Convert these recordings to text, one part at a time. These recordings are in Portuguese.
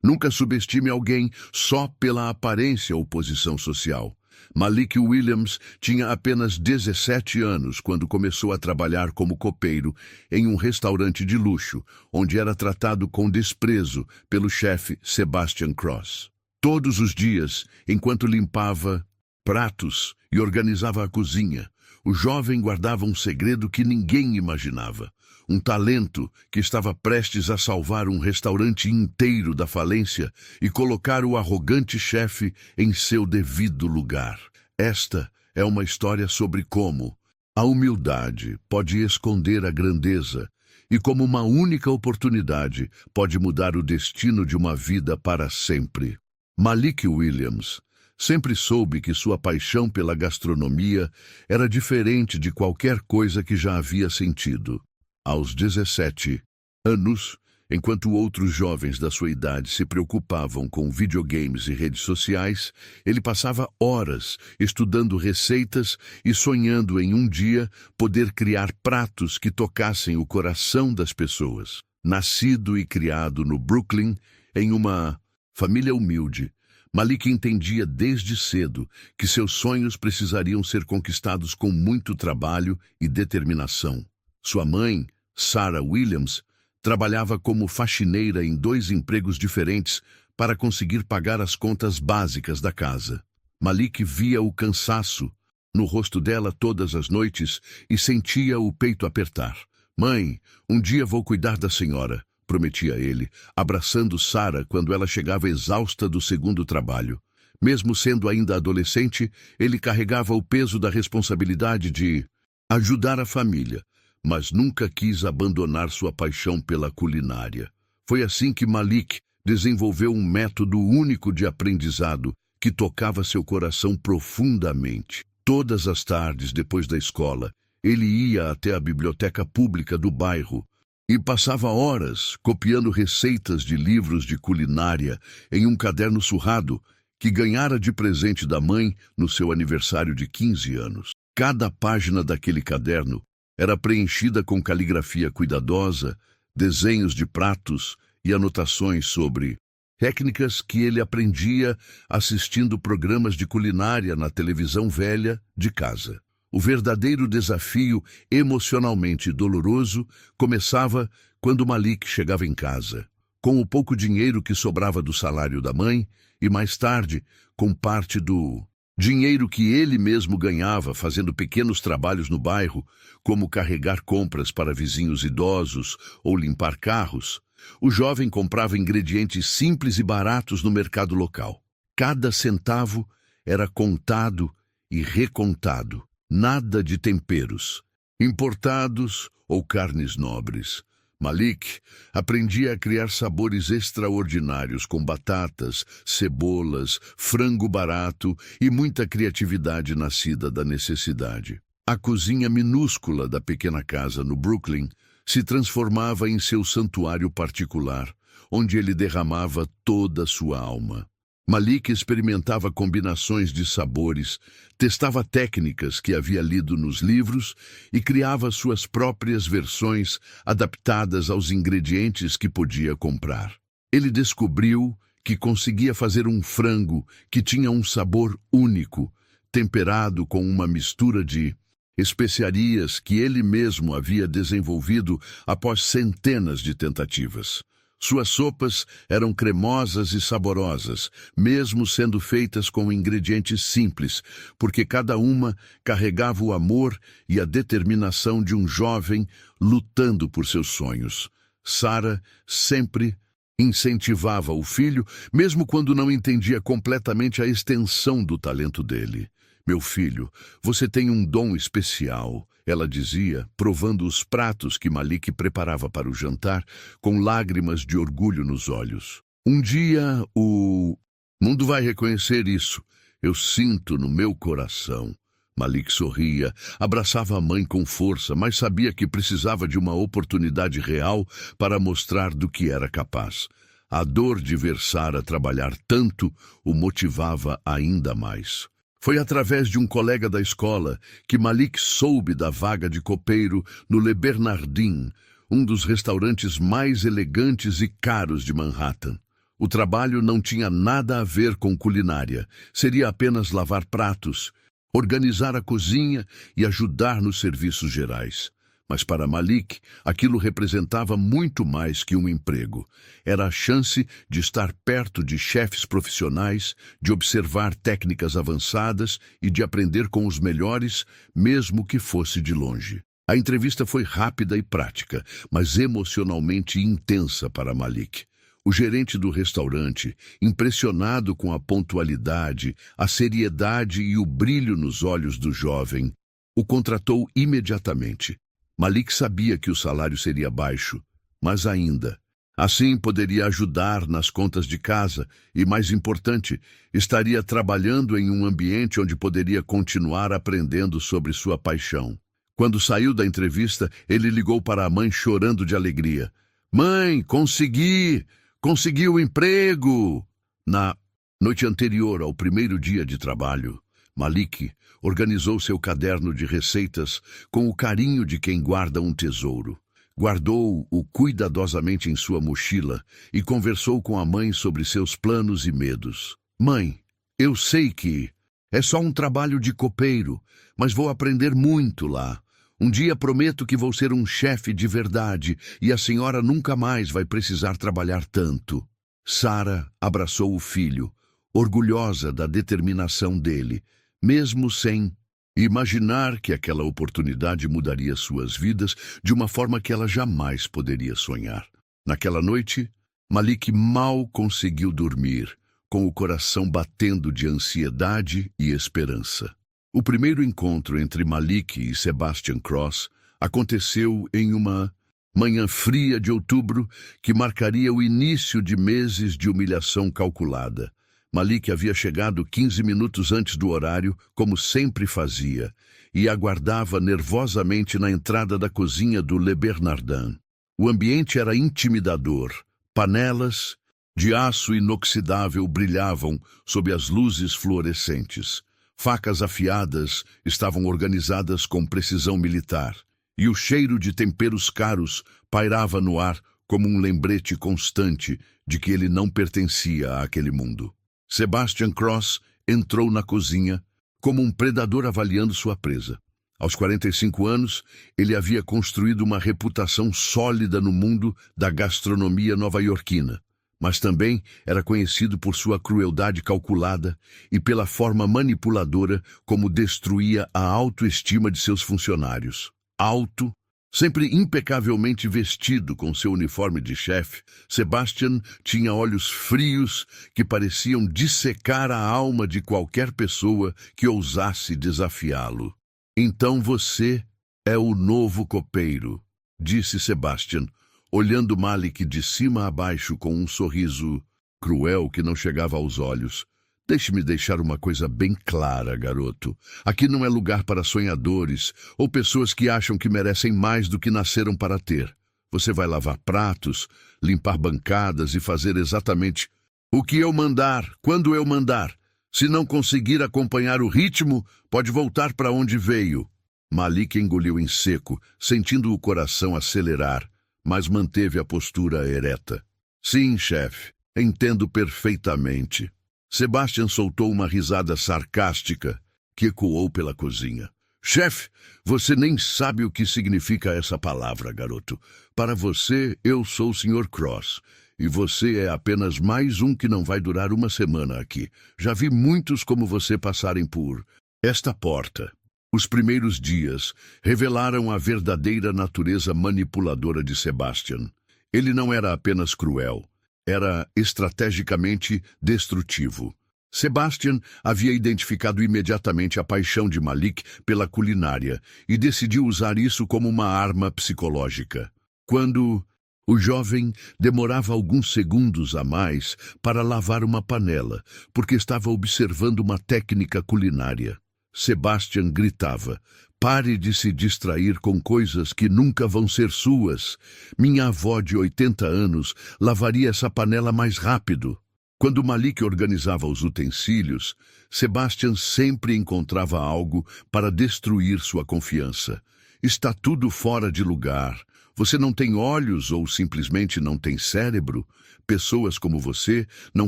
Nunca subestime alguém só pela aparência ou posição social. Malik Williams tinha apenas 17 anos quando começou a trabalhar como copeiro em um restaurante de luxo, onde era tratado com desprezo pelo chefe Sebastian Cross. Todos os dias, enquanto limpava pratos e organizava a cozinha, o jovem guardava um segredo que ninguém imaginava. Um talento que estava prestes a salvar um restaurante inteiro da falência e colocar o arrogante chefe em seu devido lugar. Esta é uma história sobre como a humildade pode esconder a grandeza e como uma única oportunidade pode mudar o destino de uma vida para sempre. Malik Williams sempre soube que sua paixão pela gastronomia era diferente de qualquer coisa que já havia sentido. Aos 17 anos, enquanto outros jovens da sua idade se preocupavam com videogames e redes sociais, ele passava horas estudando receitas e sonhando em um dia poder criar pratos que tocassem o coração das pessoas. Nascido e criado no Brooklyn, em uma família humilde, Malik entendia desde cedo que seus sonhos precisariam ser conquistados com muito trabalho e determinação. Sua mãe, Sarah Williams, trabalhava como faxineira em 2 empregos diferentes para conseguir pagar as contas básicas da casa. Malik via o cansaço no rosto dela todas as noites e sentia o peito apertar. "Mãe, um dia vou cuidar da senhora", prometia ele, abraçando Sarah quando ela chegava exausta do segundo trabalho. Mesmo sendo ainda adolescente, ele carregava o peso da responsabilidade de ajudar a família, mas nunca quis abandonar sua paixão pela culinária. Foi assim que Malik desenvolveu um método único de aprendizado que tocava seu coração profundamente. Todas as tardes, depois da escola, ele ia até a biblioteca pública do bairro e passava horas copiando receitas de livros de culinária em um caderno surrado que ganhara de presente da mãe no seu aniversário de 15 anos. Cada página daquele caderno era preenchida com caligrafia cuidadosa, desenhos de pratos e anotações sobre técnicas que ele aprendia assistindo programas de culinária na televisão velha de casa. O verdadeiro desafio emocionalmente doloroso começava quando Malik chegava em casa, com o pouco dinheiro que sobrava do salário da mãe e, mais tarde, com parte do dinheiro que ele mesmo ganhava fazendo pequenos trabalhos no bairro, como carregar compras para vizinhos idosos ou limpar carros. O jovem comprava ingredientes simples e baratos no mercado local. Cada centavo era contado e recontado. Nada de temperos, importados ou carnes nobres. Malik aprendia a criar sabores extraordinários com batatas, cebolas, frango barato e muita criatividade nascida da necessidade. A cozinha minúscula da pequena casa no Brooklyn se transformava em seu santuário particular, onde ele derramava toda a sua alma. Malik experimentava combinações de sabores, testava técnicas que havia lido nos livros e criava suas próprias versões adaptadas aos ingredientes que podia comprar. Ele descobriu que conseguia fazer um frango que tinha um sabor único, temperado com uma mistura de especiarias que ele mesmo havia desenvolvido após centenas de tentativas. Suas sopas eram cremosas e saborosas, mesmo sendo feitas com ingredientes simples, porque cada uma carregava o amor e a determinação de um jovem lutando por seus sonhos. Sarah sempre incentivava o filho, mesmo quando não entendia completamente a extensão do talento dele. "Meu filho, você tem um dom especial", ela dizia, provando os pratos que Malik preparava para o jantar, com lágrimas de orgulho nos olhos. "Um dia o mundo vai reconhecer isso. Eu sinto no meu coração." Malik sorria, abraçava a mãe com força, mas sabia que precisava de uma oportunidade real para mostrar do que era capaz. A dor de ver Sarah trabalhar tanto o motivava ainda mais. Foi através de um colega da escola que Malik soube da vaga de copeiro no Le Bernardin, um dos restaurantes mais elegantes e caros de Manhattan. O trabalho não tinha nada a ver com culinária. Seria apenas lavar pratos, organizar a cozinha e ajudar nos serviços gerais. Mas para Malik, aquilo representava muito mais que um emprego. Era a chance de estar perto de chefes profissionais, de observar técnicas avançadas e de aprender com os melhores, mesmo que fosse de longe. A entrevista foi rápida e prática, mas emocionalmente intensa para Malik. O gerente do restaurante, impressionado com a pontualidade, a seriedade e o brilho nos olhos do jovem, o contratou imediatamente. Malik sabia que o salário seria baixo, mas ainda. Assim poderia ajudar nas contas de casa e, mais importante, estaria trabalhando em um ambiente onde poderia continuar aprendendo sobre sua paixão. Quando saiu da entrevista, ele ligou para a mãe chorando de alegria. "Mãe, consegui! Consegui o emprego!" Na noite anterior ao primeiro dia de trabalho, Malik organizou seu caderno de receitas com o carinho de quem guarda um tesouro. Guardou-o cuidadosamente em sua mochila e conversou com a mãe sobre seus planos e medos. "Mãe, eu sei que é só um trabalho de copeiro, mas vou aprender muito lá. Um dia prometo que vou ser um chefe de verdade e a senhora nunca mais vai precisar trabalhar tanto." Sara abraçou o filho, orgulhosa da determinação dele, mesmo sem imaginar que aquela oportunidade mudaria suas vidas de uma forma que ela jamais poderia sonhar. Naquela noite, Malik mal conseguiu dormir, com o coração batendo de ansiedade e esperança. O primeiro encontro entre Malik e Sebastian Cross aconteceu em uma manhã fria de outubro que marcaria o início de meses de humilhação calculada. Malik havia chegado 15 minutos antes do horário, como sempre fazia, e aguardava nervosamente na entrada da cozinha do Le Bernardin. O ambiente era intimidador. Panelas de aço inoxidável brilhavam sob as luzes fluorescentes. Facas afiadas estavam organizadas com precisão militar, e o cheiro de temperos caros pairava no ar como um lembrete constante de que ele não pertencia àquele mundo. Sebastian Cross entrou na cozinha como um predador avaliando sua presa. Aos 45 anos, ele havia construído uma reputação sólida no mundo da gastronomia nova-iorquina, mas também era conhecido por sua crueldade calculada e pela forma manipuladora como destruía a autoestima de seus funcionários. Alto, sempre impecavelmente vestido com seu uniforme de chefe, Sebastian tinha olhos frios que pareciam dissecar a alma de qualquer pessoa que ousasse desafiá-lo. "Então você é o novo copeiro", disse Sebastian, olhando Malik de cima a baixo com um sorriso cruel que não chegava aos olhos. "Deixe-me deixar uma coisa bem clara, garoto. Aqui não é lugar para sonhadores ou pessoas que acham que merecem mais do que nasceram para ter. Você vai lavar pratos, limpar bancadas e fazer exatamente o que eu mandar, quando eu mandar. Se não conseguir acompanhar o ritmo, pode voltar para onde veio." Malik engoliu em seco, sentindo o coração acelerar, mas manteve a postura ereta. "Sim, chefe, entendo perfeitamente." Sebastian soltou uma risada sarcástica que ecoou pela cozinha. "Chefe, você nem sabe o que significa essa palavra, garoto. Para você, eu sou o Sr. Cross, e você é apenas mais um que não vai durar uma semana aqui. Já vi muitos como você passarem por esta porta." Os primeiros dias revelaram a verdadeira natureza manipuladora de Sebastian. Ele não era apenas cruel, era estrategicamente destrutivo. Sebastian havia identificado imediatamente a paixão de Malik pela culinária e decidiu usar isso como uma arma psicológica. Quando o jovem demorava alguns segundos a mais para lavar uma panela, porque estava observando uma técnica culinária, Sebastian gritava: "Pare de se distrair com coisas que nunca vão ser suas. Minha avó de 80 anos lavaria essa panela mais rápido." Quando Malik organizava os utensílios, Sebastian sempre encontrava algo para destruir sua confiança. "Está tudo fora de lugar. Você não tem olhos ou simplesmente não tem cérebro? Pessoas como você não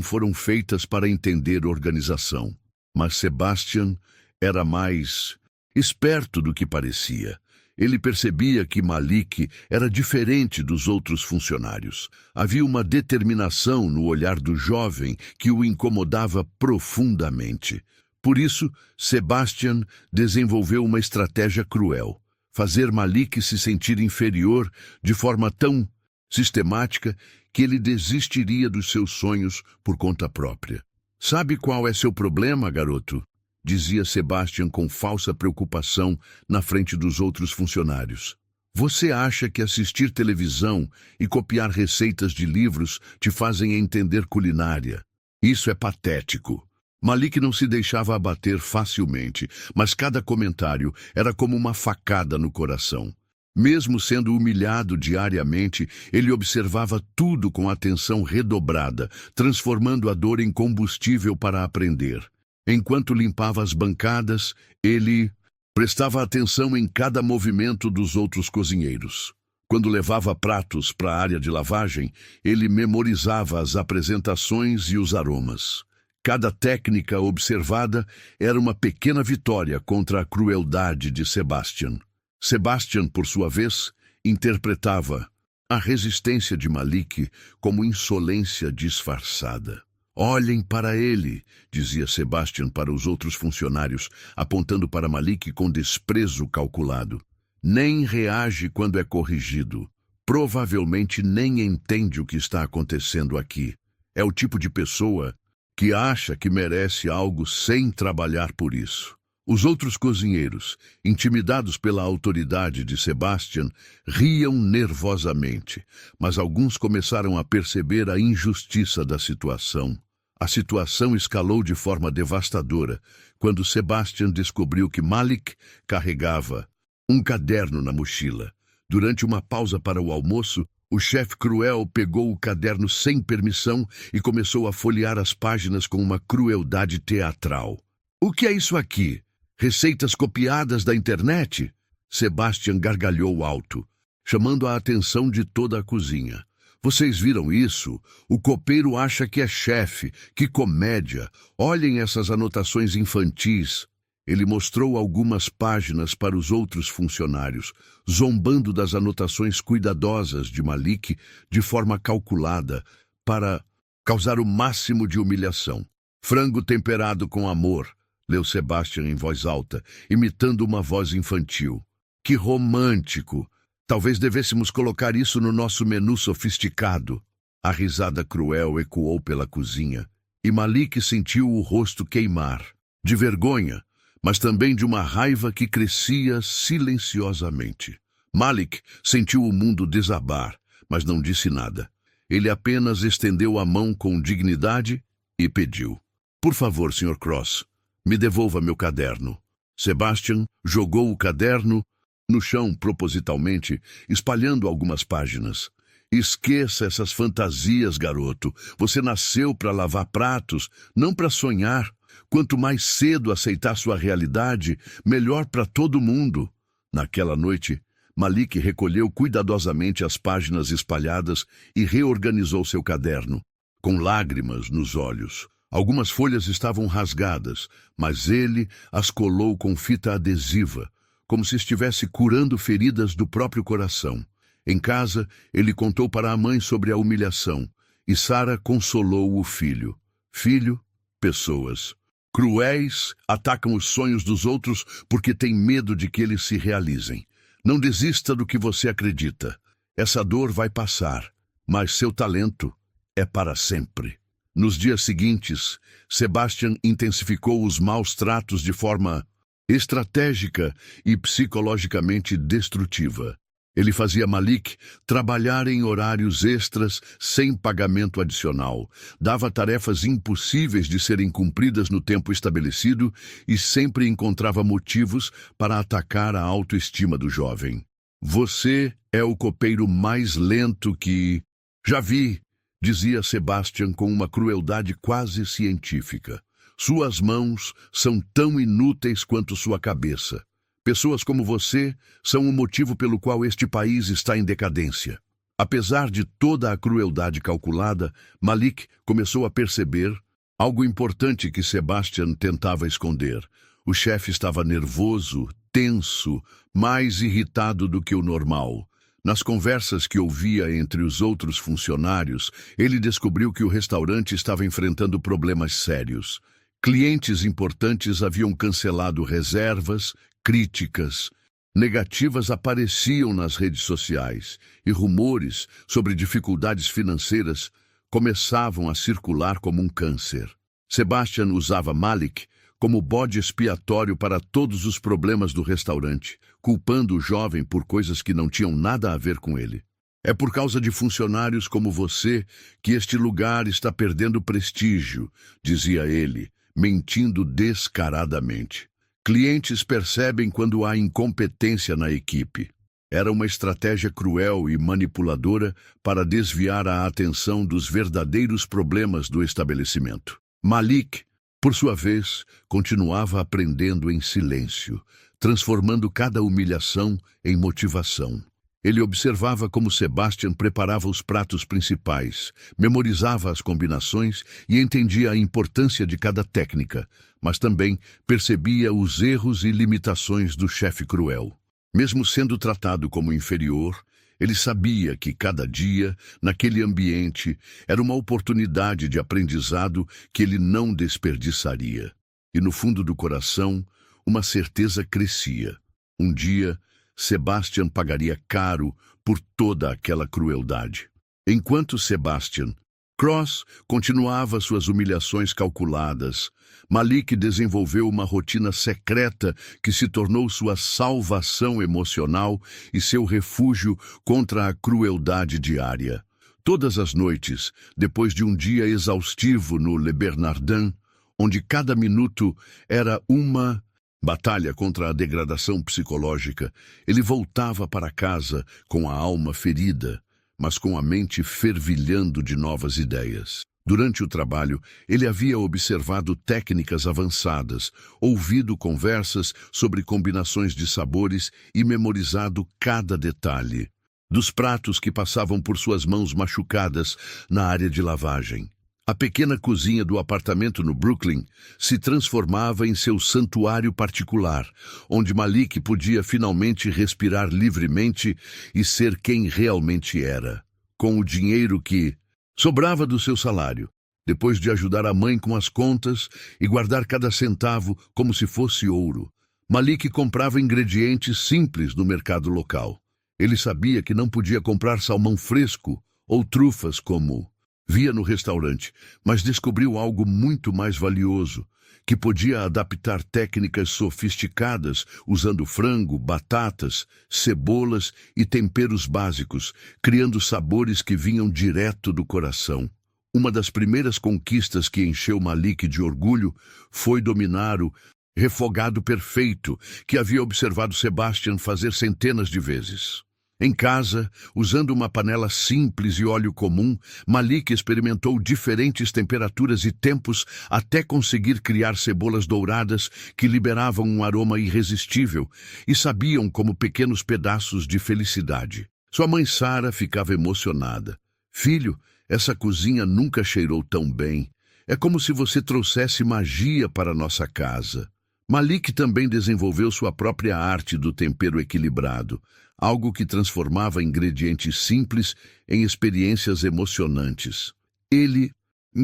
foram feitas para entender organização. Mas Sebastian era mais esperto do que parecia. Ele percebia que Malik era diferente dos outros funcionários. Havia uma determinação no olhar do jovem que o incomodava profundamente. Por isso, Sebastian desenvolveu uma estratégia cruel: fazer Malik se sentir inferior de forma tão sistemática que ele desistiria dos seus sonhos por conta própria. "Sabe qual é seu problema, garoto?", dizia Sebastian com falsa preocupação na frente dos outros funcionários. "Você acha que assistir televisão e copiar receitas de livros te fazem entender culinária? Isso é patético." Malik não se deixava abater facilmente, mas cada comentário era como uma facada no coração. Mesmo sendo humilhado diariamente, ele observava tudo com atenção redobrada, transformando a dor em combustível para aprender. Enquanto limpava as bancadas, ele prestava atenção em cada movimento dos outros cozinheiros. Quando levava pratos para a área de lavagem, ele memorizava as apresentações e os aromas. Cada técnica observada era uma pequena vitória contra a crueldade de Sebastian. Sebastian, por sua vez, interpretava a resistência de Malik como insolência disfarçada. "Olhem para ele", dizia Sebastian para os outros funcionários, apontando para Malik com desprezo calculado. "Nem reage quando é corrigido. Provavelmente nem entende o que está acontecendo aqui. É o tipo de pessoa que acha que merece algo sem trabalhar por isso." Os outros cozinheiros, intimidados pela autoridade de Sebastian, riam nervosamente, mas alguns começaram a perceber a injustiça da situação. A situação escalou de forma devastadora quando Sebastian descobriu que Malik carregava um caderno na mochila. Durante uma pausa para o almoço, o chefe cruel pegou o caderno sem permissão e começou a folhear as páginas com uma crueldade teatral. "O que é isso aqui? Receitas copiadas da internet?" Sebastian gargalhou alto, chamando a atenção de toda a cozinha. "Vocês viram isso? O copeiro acha que é chefe. Que comédia! Olhem essas anotações infantis." Ele mostrou algumas páginas para os outros funcionários, zombando das anotações cuidadosas de Malik de forma calculada para causar o máximo de humilhação. "Frango temperado com amor", leu Sebastian em voz alta, imitando uma voz infantil. "Que romântico! Talvez devêssemos colocar isso no nosso menu sofisticado." A risada cruel ecoou pela cozinha, e Malik sentiu o rosto queimar, de vergonha, mas também de uma raiva que crescia silenciosamente. Malik sentiu o mundo desabar, mas não disse nada. Ele apenas estendeu a mão com dignidade e pediu: "Por favor, Sr. Cross, me devolva meu caderno." Sebastian jogou o caderno no chão propositalmente, espalhando algumas páginas. "Esqueça essas fantasias, garoto. Você nasceu para lavar pratos, não para sonhar. Quanto mais cedo aceitar sua realidade, melhor para todo mundo." Naquela noite, Malik recolheu cuidadosamente as páginas espalhadas e reorganizou seu caderno, com lágrimas nos olhos. Algumas folhas estavam rasgadas, mas ele as colou com fita adesiva, como se estivesse curando feridas do próprio coração. Em casa, ele contou para a mãe sobre a humilhação, e Sarah consolou o filho. "Filho, pessoas cruéis atacam os sonhos dos outros porque têm medo de que eles se realizem. Não desista do que você acredita. Essa dor vai passar, mas seu talento é para sempre." Nos dias seguintes, Sebastian intensificou os maus tratos de forma estratégica e psicologicamente destrutiva. Ele fazia Malik trabalhar em horários extras sem pagamento adicional, dava tarefas impossíveis de serem cumpridas no tempo estabelecido e sempre encontrava motivos para atacar a autoestima do jovem. "Você é o copeiro mais lento que já vi", dizia Sebastian com uma crueldade quase científica. "Suas mãos são tão inúteis quanto sua cabeça. Pessoas como você são o motivo pelo qual este país está em decadência. Apesar de toda a crueldade calculada, Malik começou a perceber algo importante que Sebastian tentava esconder. O chefe estava nervoso, tenso, mais irritado do que o normal. Nas conversas que ouvia entre os outros funcionários, ele descobriu que o restaurante estava enfrentando problemas sérios. Clientes importantes haviam cancelado reservas, críticas negativas apareciam nas redes sociais e rumores sobre dificuldades financeiras começavam a circular como um câncer. Sebastian usava Malik como bode expiatório para todos os problemas do restaurante, culpando o jovem por coisas que não tinham nada a ver com ele. É por causa de funcionários como você que este lugar está perdendo prestígio, dizia ele, mentindo descaradamente. Clientes percebem quando há incompetência na equipe. Era uma estratégia cruel e manipuladora para desviar a atenção dos verdadeiros problemas do estabelecimento. Malik, por sua vez, continuava aprendendo em silêncio, transformando cada humilhação em motivação. Ele observava como Sebastian preparava os pratos principais, memorizava as combinações e entendia a importância de cada técnica, mas também percebia os erros e limitações do chefe cruel. Mesmo sendo tratado como inferior, ele sabia que cada dia, naquele ambiente, era uma oportunidade de aprendizado que ele não desperdiçaria. E no fundo do coração, uma certeza crescia. Um dia, Sebastian pagaria caro por toda aquela crueldade. Enquanto Sebastian Cross continuava suas humilhações calculadas, Malik desenvolveu uma rotina secreta que se tornou sua salvação emocional e seu refúgio contra a crueldade diária. Todas as noites, depois de um dia exaustivo no Le Bernardin, onde cada minuto era uma batalha contra a degradação psicológica, ele voltava para casa com a alma ferida, mas com a mente fervilhando de novas ideias. Durante o trabalho, ele havia observado técnicas avançadas, ouvido conversas sobre combinações de sabores e memorizado cada detalhe dos pratos que passavam por suas mãos machucadas na área de lavagem. A pequena cozinha do apartamento no Brooklyn se transformava em seu santuário particular, onde Malik podia finalmente respirar livremente e ser quem realmente era. Com o dinheiro que sobrava do seu salário, depois de ajudar a mãe com as contas e guardar cada centavo como se fosse ouro, Malik comprava ingredientes simples no mercado local. Ele sabia que não podia comprar salmão fresco ou trufas como via no restaurante, mas descobriu algo muito mais valioso, que podia adaptar técnicas sofisticadas usando frango, batatas, cebolas e temperos básicos, criando sabores que vinham direto do coração. Uma das primeiras conquistas que encheu Malik de orgulho foi dominar o refogado perfeito que havia observado Sebastian fazer centenas de vezes. Em casa, usando uma panela simples e óleo comum, Malik experimentou diferentes temperaturas e tempos até conseguir criar cebolas douradas que liberavam um aroma irresistível e sabiam como pequenos pedaços de felicidade. Sua mãe Sara ficava emocionada. "Filho, essa cozinha nunca cheirou tão bem. É como se você trouxesse magia para nossa casa." Malik também desenvolveu sua própria arte do tempero equilibrado, algo que transformava ingredientes simples em experiências emocionantes. Ele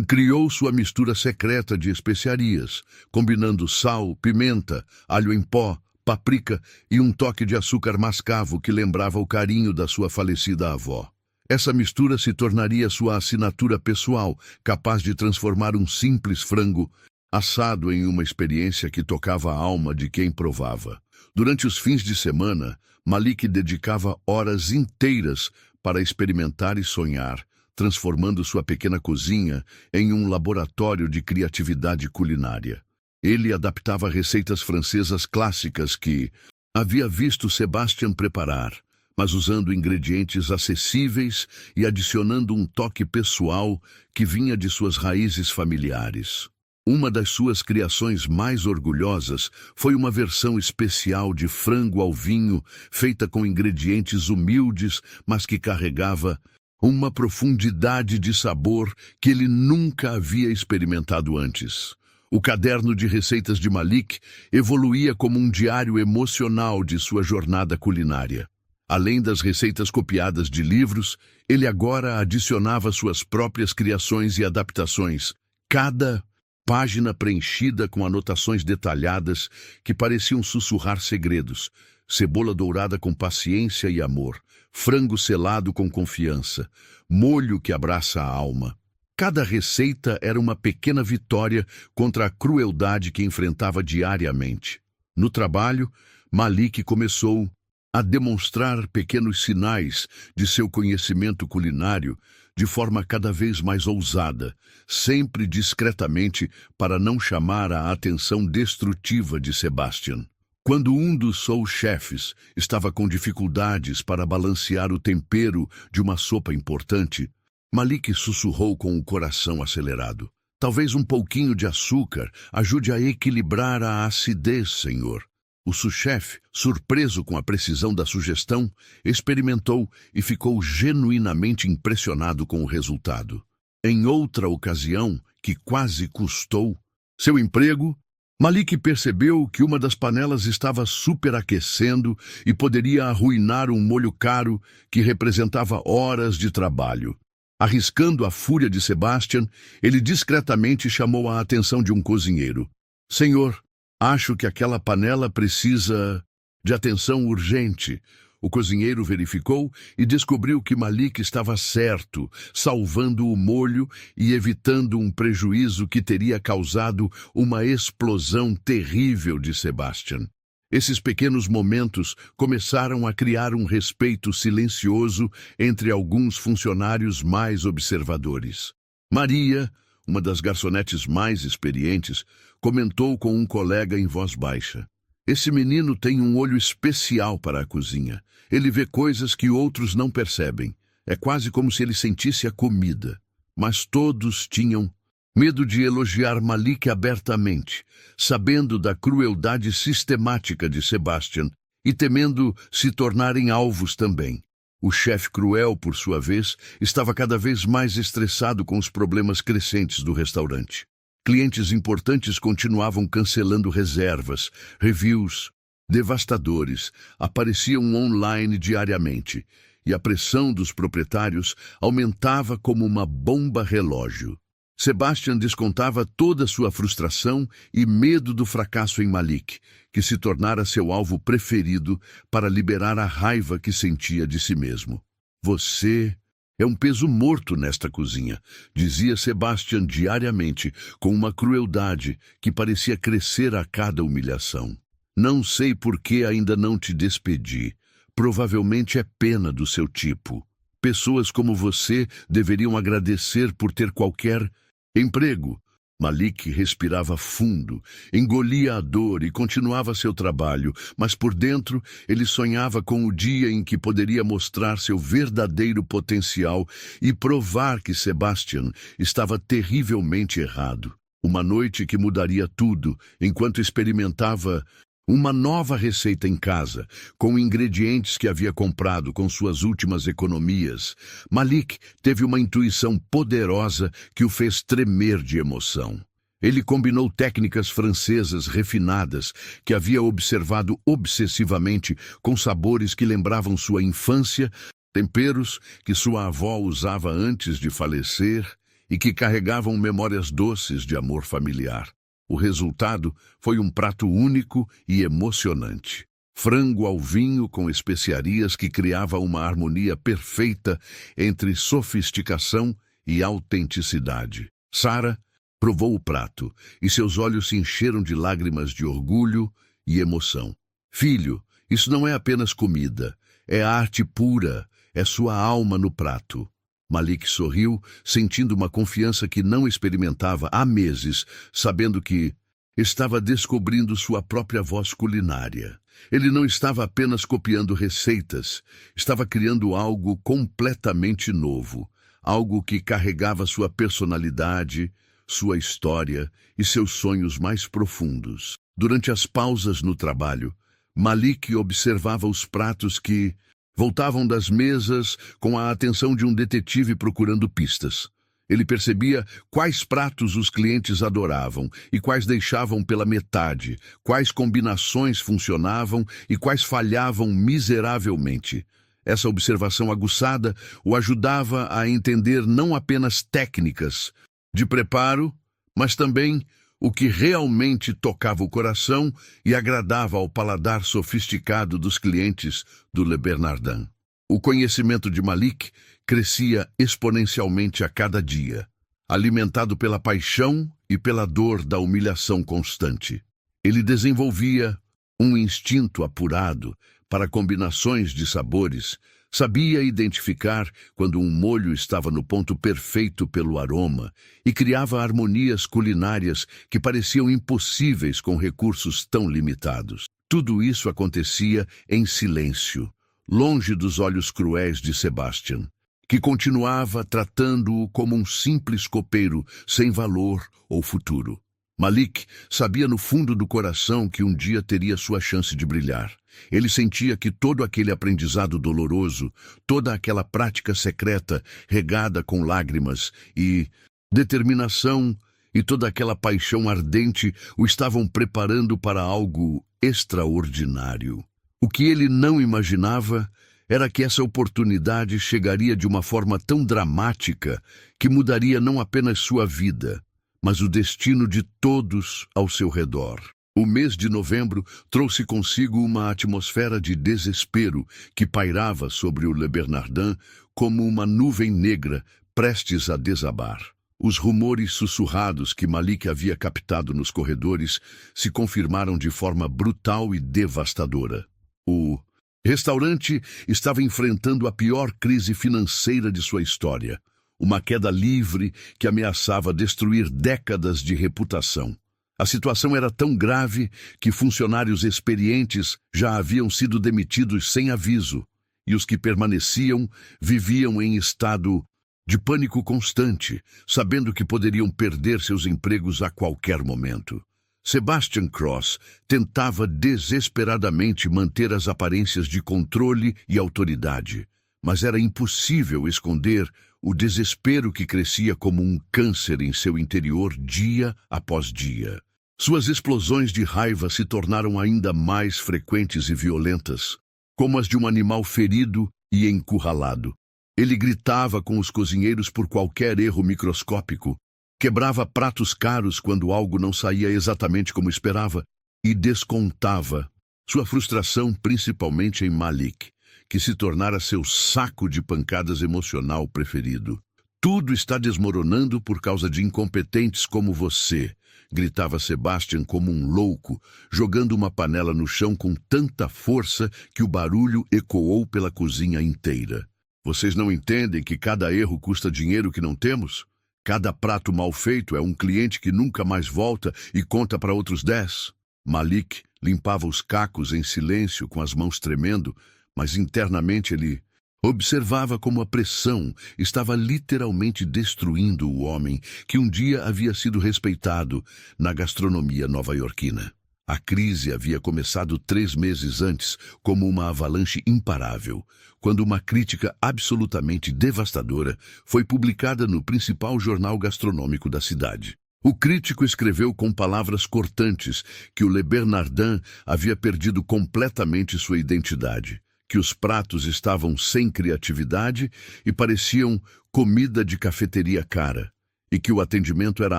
criou sua mistura secreta de especiarias, combinando sal, pimenta, alho em pó, páprica e um toque de açúcar mascavo que lembrava o carinho da sua falecida avó. Essa mistura se tornaria sua assinatura pessoal, capaz de transformar um simples frango assado em uma experiência que tocava a alma de quem provava. Durante os fins de semana, Malik dedicava horas inteiras para experimentar e sonhar, transformando sua pequena cozinha em um laboratório de criatividade culinária. Ele adaptava receitas francesas clássicas que havia visto Sebastian preparar, mas usando ingredientes acessíveis e adicionando um toque pessoal que vinha de suas raízes familiares. Uma das suas criações mais orgulhosas foi uma versão especial de frango ao vinho, feita com ingredientes humildes, mas que carregava uma profundidade de sabor que ele nunca havia experimentado antes. O caderno de receitas de Malik evoluía como um diário emocional de sua jornada culinária. Além das receitas copiadas de livros, ele agora adicionava suas próprias criações e adaptações, cada página preenchida com anotações detalhadas que pareciam sussurrar segredos: cebola dourada com paciência e amor, frango selado com confiança, molho que abraça a alma. Cada receita era uma pequena vitória contra a crueldade que enfrentava diariamente. No trabalho, Malik começou a demonstrar pequenos sinais de seu conhecimento culinário de forma cada vez mais ousada, sempre discretamente para não chamar a atenção destrutiva de Sebastian. Quando um dos sous-chefes estava com dificuldades para balancear o tempero de uma sopa importante, Malik sussurrou com o coração acelerado: "Talvez um pouquinho de açúcar ajude a equilibrar a acidez, senhor." O sous-chefe, surpreso com a precisão da sugestão, experimentou e ficou genuinamente impressionado com o resultado. Em outra ocasião, que quase custou seu emprego, Malik percebeu que uma das panelas estava superaquecendo e poderia arruinar um molho caro que representava horas de trabalho. Arriscando a fúria de Sebastian, ele discretamente chamou a atenção de um cozinheiro. "Senhor, acho que aquela panela precisa de atenção urgente." O cozinheiro verificou e descobriu que Malik estava certo, salvando o molho e evitando um prejuízo que teria causado uma explosão terrível de Sebastian. Esses pequenos momentos começaram a criar um respeito silencioso entre alguns funcionários mais observadores. Maria, uma das garçonetes mais experientes, comentou com um colega em voz baixa: "Esse menino tem um olho especial para a cozinha. Ele vê coisas que outros não percebem. É quase como se ele sentisse a comida." Mas todos tinham medo de elogiar Malik abertamente, sabendo da crueldade sistemática de Sebastian e temendo se tornarem alvos também. O chefe cruel, por sua vez, estava cada vez mais estressado com os problemas crescentes do restaurante. Clientes importantes continuavam cancelando reservas, reviews devastadores apareciam online diariamente, e a pressão dos proprietários aumentava como uma bomba relógio. Sebastian descontava toda sua frustração e medo do fracasso em Malik, que se tornara seu alvo preferido para liberar a raiva que sentia de si mesmo. "Você é um peso morto nesta cozinha", dizia Sebastian diariamente, com uma crueldade que parecia crescer a cada humilhação. "Não sei por que ainda não te despedi. Provavelmente é pena do seu tipo. Pessoas como você deveriam agradecer por ter qualquer emprego." Malik respirava fundo, engolia a dor e continuava seu trabalho, mas por dentro ele sonhava com o dia em que poderia mostrar seu verdadeiro potencial e provar que Sebastian estava terrivelmente errado. Uma noite que mudaria tudo, enquanto experimentava uma nova receita em casa, com ingredientes que havia comprado com suas últimas economias, Malik teve uma intuição poderosa que o fez tremer de emoção. Ele combinou técnicas francesas refinadas que havia observado obsessivamente com sabores que lembravam sua infância, temperos que sua avó usava antes de falecer e que carregavam memórias doces de amor familiar. O resultado foi um prato único e emocionante. Frango ao vinho com especiarias que criava uma harmonia perfeita entre sofisticação e autenticidade. Sarah provou o prato e seus olhos se encheram de lágrimas de orgulho e emoção. "Filho, isso não é apenas comida, é arte pura, é sua alma no prato." Malik sorriu, sentindo uma confiança que não experimentava há meses, sabendo que estava descobrindo sua própria voz culinária. Ele não estava apenas copiando receitas, estava criando algo completamente novo, algo que carregava sua personalidade, sua história e seus sonhos mais profundos. Durante as pausas no trabalho, Malik observava os pratos que voltavam das mesas com a atenção de um detetive procurando pistas. Ele percebia quais pratos os clientes adoravam e quais deixavam pela metade, quais combinações funcionavam e quais falhavam miseravelmente. Essa observação aguçada o ajudava a entender não apenas técnicas de preparo, mas também o que realmente tocava o coração e agradava ao paladar sofisticado dos clientes do Le Bernardin. O conhecimento de Malik crescia exponencialmente a cada dia, alimentado pela paixão e pela dor da humilhação constante. Ele desenvolvia um instinto apurado para combinações de sabores, sabia identificar quando um molho estava no ponto perfeito pelo aroma e criava harmonias culinárias que pareciam impossíveis com recursos tão limitados. Tudo isso acontecia em silêncio, longe dos olhos cruéis de Sebastian, que continuava tratando-o como um simples copeiro sem valor ou futuro. Malik sabia no fundo do coração que um dia teria sua chance de brilhar. Ele sentia que todo aquele aprendizado doloroso, toda aquela prática secreta regada com lágrimas e determinação e toda aquela paixão ardente o estavam preparando para algo extraordinário. O que ele não imaginava era que essa oportunidade chegaria de uma forma tão dramática que mudaria não apenas sua vida, mas o destino de todos ao seu redor. O mês de novembro trouxe consigo uma atmosfera de desespero que pairava sobre o Le Bernardin como uma nuvem negra prestes a desabar. Os rumores sussurrados que Malik havia captado nos corredores se confirmaram de forma brutal e devastadora. O restaurante estava enfrentando a pior crise financeira de sua história, uma queda livre que ameaçava destruir décadas de reputação. A situação era tão grave que funcionários experientes já haviam sido demitidos sem aviso, e os que permaneciam viviam em estado de pânico constante, sabendo que poderiam perder seus empregos a qualquer momento. Sebastian Cross tentava desesperadamente manter as aparências de controle e autoridade, mas era impossível esconder o desespero que crescia como um câncer em seu interior dia após dia. Suas explosões de raiva se tornaram ainda mais frequentes e violentas, como as de um animal ferido e encurralado. Ele gritava com os cozinheiros por qualquer erro microscópico, quebrava pratos caros quando algo não saía exatamente como esperava e descontava sua frustração principalmente em Malik, que se tornara seu saco de pancadas emocional preferido. Tudo está desmoronando por causa de incompetentes como você, gritava Sebastian como um louco, jogando uma panela no chão com tanta força que o barulho ecoou pela cozinha inteira. Vocês não entendem que cada erro custa dinheiro que não temos? Cada prato mal feito é um cliente que nunca mais volta e conta para outros 10. Malik limpava os cacos em silêncio com as mãos tremendo, mas internamente ele observava como a pressão estava literalmente destruindo o homem que um dia havia sido respeitado na gastronomia nova-iorquina. A crise havia começado 3 meses antes como uma avalanche imparável, quando uma crítica absolutamente devastadora foi publicada no principal jornal gastronômico da cidade. O crítico escreveu com palavras cortantes que o Le Bernardin havia perdido completamente sua identidade, que os pratos estavam sem criatividade e pareciam comida de cafeteria cara, e que o atendimento era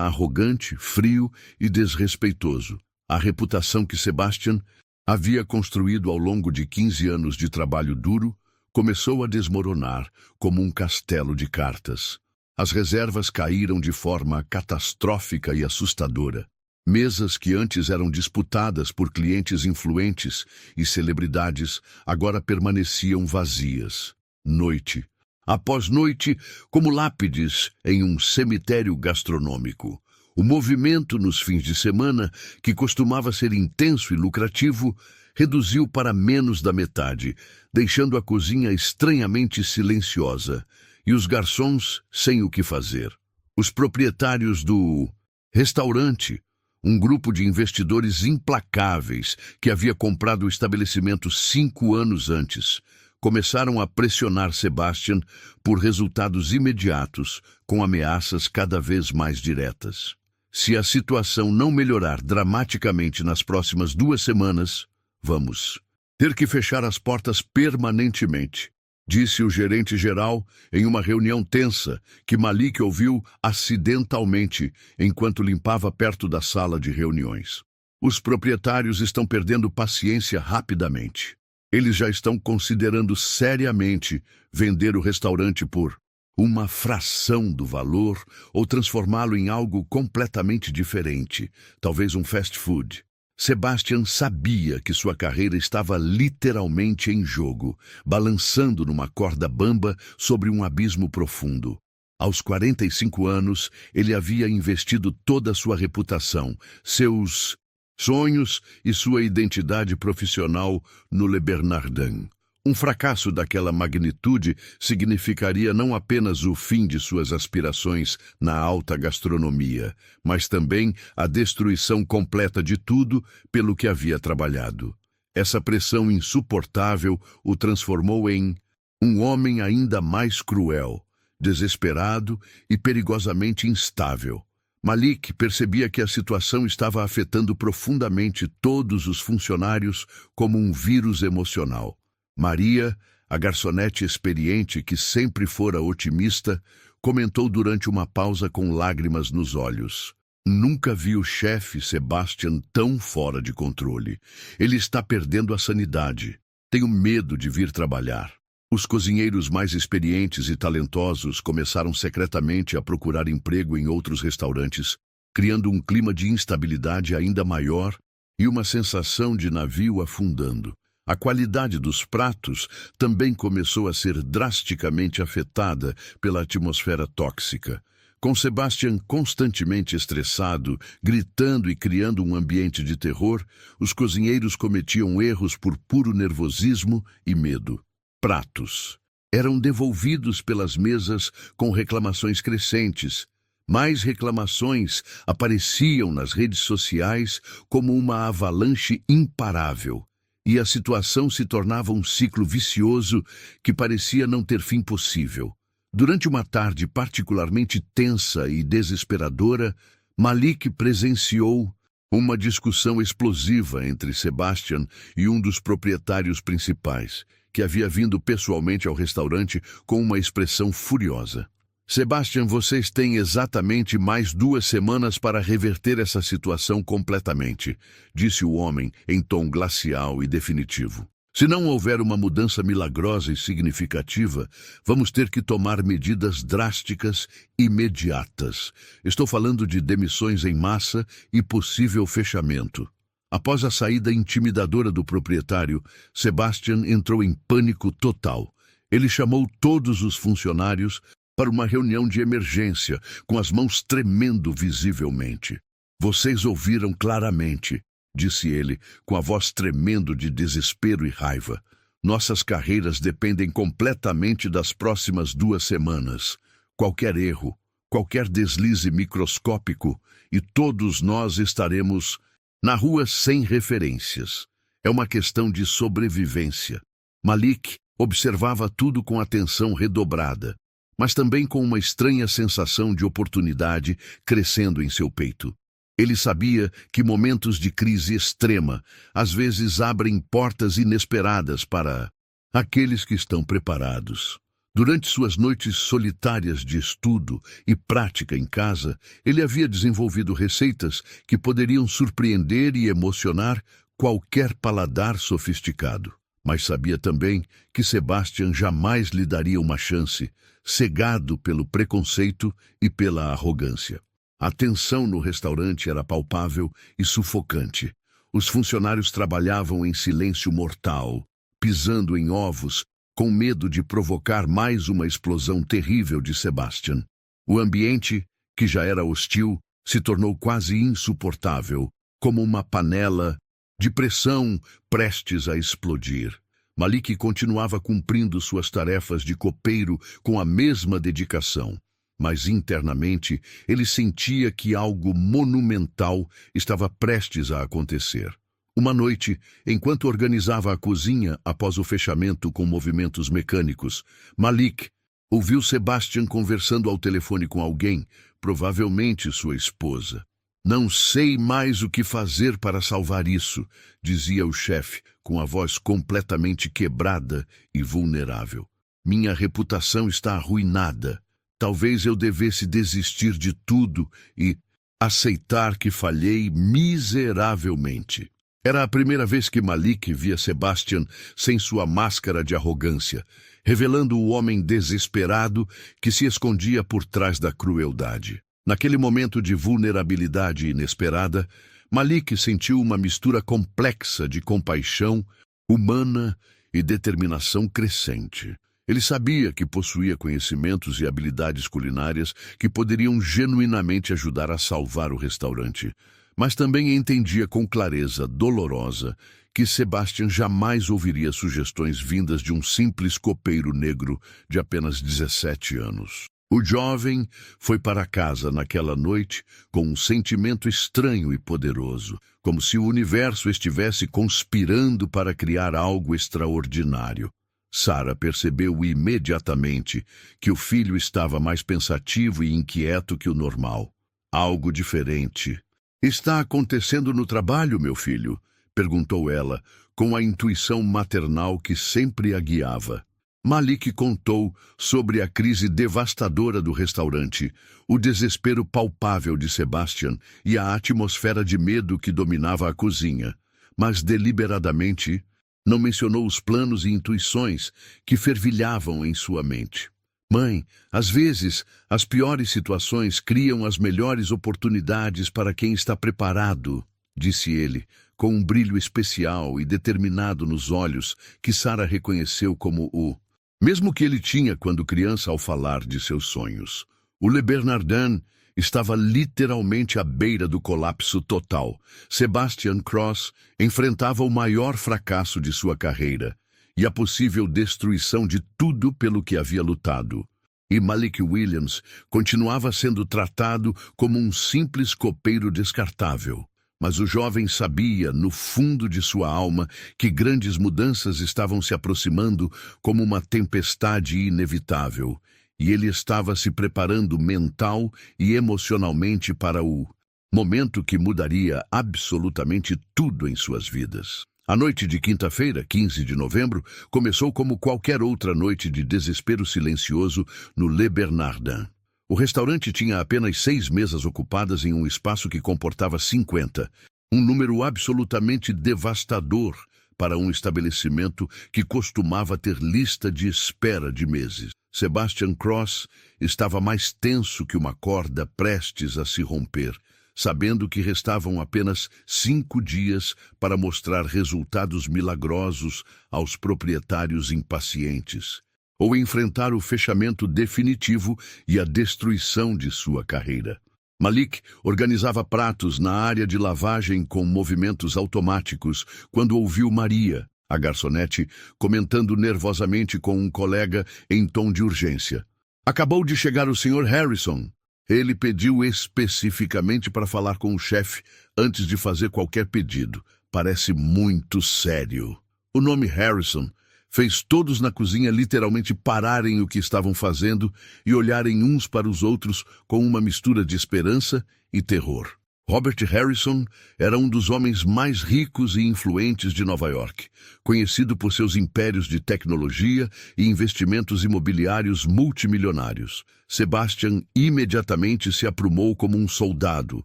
arrogante, frio e desrespeitoso. A reputação que Sebastian havia construído ao longo de 15 anos de trabalho duro começou a desmoronar como um castelo de cartas. As reservas caíram de forma catastrófica e assustadora. Mesas que antes eram disputadas por clientes influentes e celebridades agora permaneciam vazias, noite após noite, como lápides em um cemitério gastronômico. O movimento nos fins de semana, que costumava ser intenso e lucrativo, reduziu para menos da metade, deixando a cozinha estranhamente silenciosa e os garçons sem o que fazer. Os proprietários do Restaurante. Um grupo de investidores implacáveis que havia comprado o estabelecimento 5 anos antes começaram a pressionar Sebastian por resultados imediatos, com ameaças cada vez mais diretas. Se a situação não melhorar dramaticamente nas próximas 2 semanas, vamos ter que fechar as portas permanentemente, disse o gerente-geral em uma reunião tensa que Malik ouviu acidentalmente enquanto limpava perto da sala de reuniões. Os proprietários estão perdendo paciência rapidamente. Eles já estão considerando seriamente vender o restaurante por uma fração do valor ou transformá-lo em algo completamente diferente, talvez um fast food. Sebastian sabia que sua carreira estava literalmente em jogo, balançando numa corda bamba sobre um abismo profundo. Aos 45 anos, ele havia investido toda a sua reputação, seus sonhos e sua identidade profissional no Le Bernardin. Um fracasso daquela magnitude significaria não apenas o fim de suas aspirações na alta gastronomia, mas também a destruição completa de tudo pelo que havia trabalhado. Essa pressão insuportável o transformou em um homem ainda mais cruel, desesperado e perigosamente instável. Malik percebia que a situação estava afetando profundamente todos os funcionários como um vírus emocional. Maria, a garçonete experiente que sempre fora otimista, comentou durante uma pausa com lágrimas nos olhos. Nunca vi o chefe Sebastian tão fora de controle. Ele está perdendo a sanidade. Tenho medo de vir trabalhar. Os cozinheiros mais experientes e talentosos começaram secretamente a procurar emprego em outros restaurantes, criando um clima de instabilidade ainda maior e uma sensação de navio afundando. A qualidade dos pratos também começou a ser drasticamente afetada pela atmosfera tóxica. Com Sebastian constantemente estressado, gritando e criando um ambiente de terror, os cozinheiros cometiam erros por puro nervosismo e medo. Pratos eram devolvidos pelas mesas com reclamações crescentes. Mais reclamações apareciam nas redes sociais como uma avalanche imparável. E a situação se tornava um ciclo vicioso que parecia não ter fim possível. Durante uma tarde particularmente tensa e desesperadora, Malik presenciou uma discussão explosiva entre Sebastian e um dos proprietários principais, que havia vindo pessoalmente ao restaurante com uma expressão furiosa. Sebastian, vocês têm exatamente mais 2 semanas para reverter essa situação completamente, disse o homem em tom glacial e definitivo. Se não houver uma mudança milagrosa e significativa, vamos ter que tomar medidas drásticas imediatas. Estou falando de demissões em massa e possível fechamento. Após a saída intimidadora do proprietário, Sebastian entrou em pânico total. Ele chamou todos os funcionários para uma reunião de emergência, com as mãos tremendo visivelmente. Vocês ouviram claramente, disse ele, com a voz tremendo de desespero e raiva. Nossas carreiras dependem completamente das próximas 2 semanas. Qualquer erro, qualquer deslize microscópico, e todos nós estaremos na rua sem referências. É uma questão de sobrevivência. Malik observava tudo com atenção redobrada, mas também com uma estranha sensação de oportunidade crescendo em seu peito. Ele sabia que momentos de crise extrema às vezes abrem portas inesperadas para aqueles que estão preparados. Durante suas noites solitárias de estudo e prática em casa, ele havia desenvolvido receitas que poderiam surpreender e emocionar qualquer paladar sofisticado. Mas sabia também que Sebastian jamais lhe daria uma chance, cegado pelo preconceito e pela arrogância. A tensão no restaurante era palpável e sufocante. Os funcionários trabalhavam em silêncio mortal, pisando em ovos, com medo de provocar mais uma explosão terrível de Sebastian. O ambiente, que já era hostil, se tornou quase insuportável, como uma panela de pressão prestes a explodir. Malik continuava cumprindo suas tarefas de copeiro com a mesma dedicação, mas internamente ele sentia que algo monumental estava prestes a acontecer. Uma noite, enquanto organizava a cozinha após o fechamento com movimentos mecânicos, Malik ouviu Sebastian conversando ao telefone com alguém, provavelmente sua esposa. "Não sei mais o que fazer para salvar isso", dizia o chefe, com a voz completamente quebrada e vulnerável. "Minha reputação está arruinada. Talvez eu devesse desistir de tudo e aceitar que falhei miseravelmente." Era a primeira vez que Malik via Sebastian sem sua máscara de arrogância, revelando o homem desesperado que se escondia por trás da crueldade. Naquele momento de vulnerabilidade inesperada, Malik sentiu uma mistura complexa de compaixão humana e determinação crescente. Ele sabia que possuía conhecimentos e habilidades culinárias que poderiam genuinamente ajudar a salvar o restaurante, mas também entendia com clareza dolorosa que Sebastian jamais ouviria sugestões vindas de um simples copeiro negro de apenas 17 anos. O jovem foi para casa naquela noite com um sentimento estranho e poderoso, como se o universo estivesse conspirando para criar algo extraordinário. Sarah percebeu imediatamente que o filho estava mais pensativo e inquieto que o normal. Algo diferente. "Está acontecendo no trabalho, meu filho?", perguntou ela, com a intuição maternal que sempre a guiava. Malik contou sobre a crise devastadora do restaurante, o desespero palpável de Sebastian e a atmosfera de medo que dominava a cozinha, mas deliberadamente não mencionou os planos e intuições que fervilhavam em sua mente. "Mãe, às vezes, as piores situações criam as melhores oportunidades para quem está preparado", disse ele, com um brilho especial e determinado nos olhos que Sarah reconheceu como o mesmo que ele tinha quando criança ao falar de seus sonhos. O Le Bernardin estava literalmente à beira do colapso total. Sebastian Cross enfrentava o maior fracasso de sua carreira e a possível destruição de tudo pelo que havia lutado. E Malik Williams continuava sendo tratado como um simples copeiro descartável. Mas o jovem sabia, no fundo de sua alma, que grandes mudanças estavam se aproximando como uma tempestade inevitável, e ele estava se preparando mental e emocionalmente para o momento que mudaria absolutamente tudo em suas vidas. A noite de quinta-feira, 15 de novembro, começou como qualquer outra noite de desespero silencioso no Le Bernardin. O restaurante tinha apenas 6 mesas ocupadas em um espaço que comportava 50, um número absolutamente devastador para um estabelecimento que costumava ter lista de espera de meses. Sebastian Cross estava mais tenso que uma corda prestes a se romper, sabendo que restavam apenas 5 dias para mostrar resultados milagrosos aos proprietários impacientes, ou enfrentar o fechamento definitivo e a destruição de sua carreira. Malik organizava pratos na área de lavagem com movimentos automáticos quando ouviu Maria, a garçonete, comentando nervosamente com um colega em tom de urgência. "Acabou de chegar o Sr. Harrison. Ele pediu especificamente para falar com o chefe antes de fazer qualquer pedido. Parece muito sério." O nome Harrison fez todos na cozinha literalmente pararem o que estavam fazendo e olharem uns para os outros com uma mistura de esperança e terror. Robert Harrison era um dos homens mais ricos e influentes de Nova York, conhecido por seus impérios de tecnologia e investimentos imobiliários multimilionários. Sebastian imediatamente se aprumou como um soldado,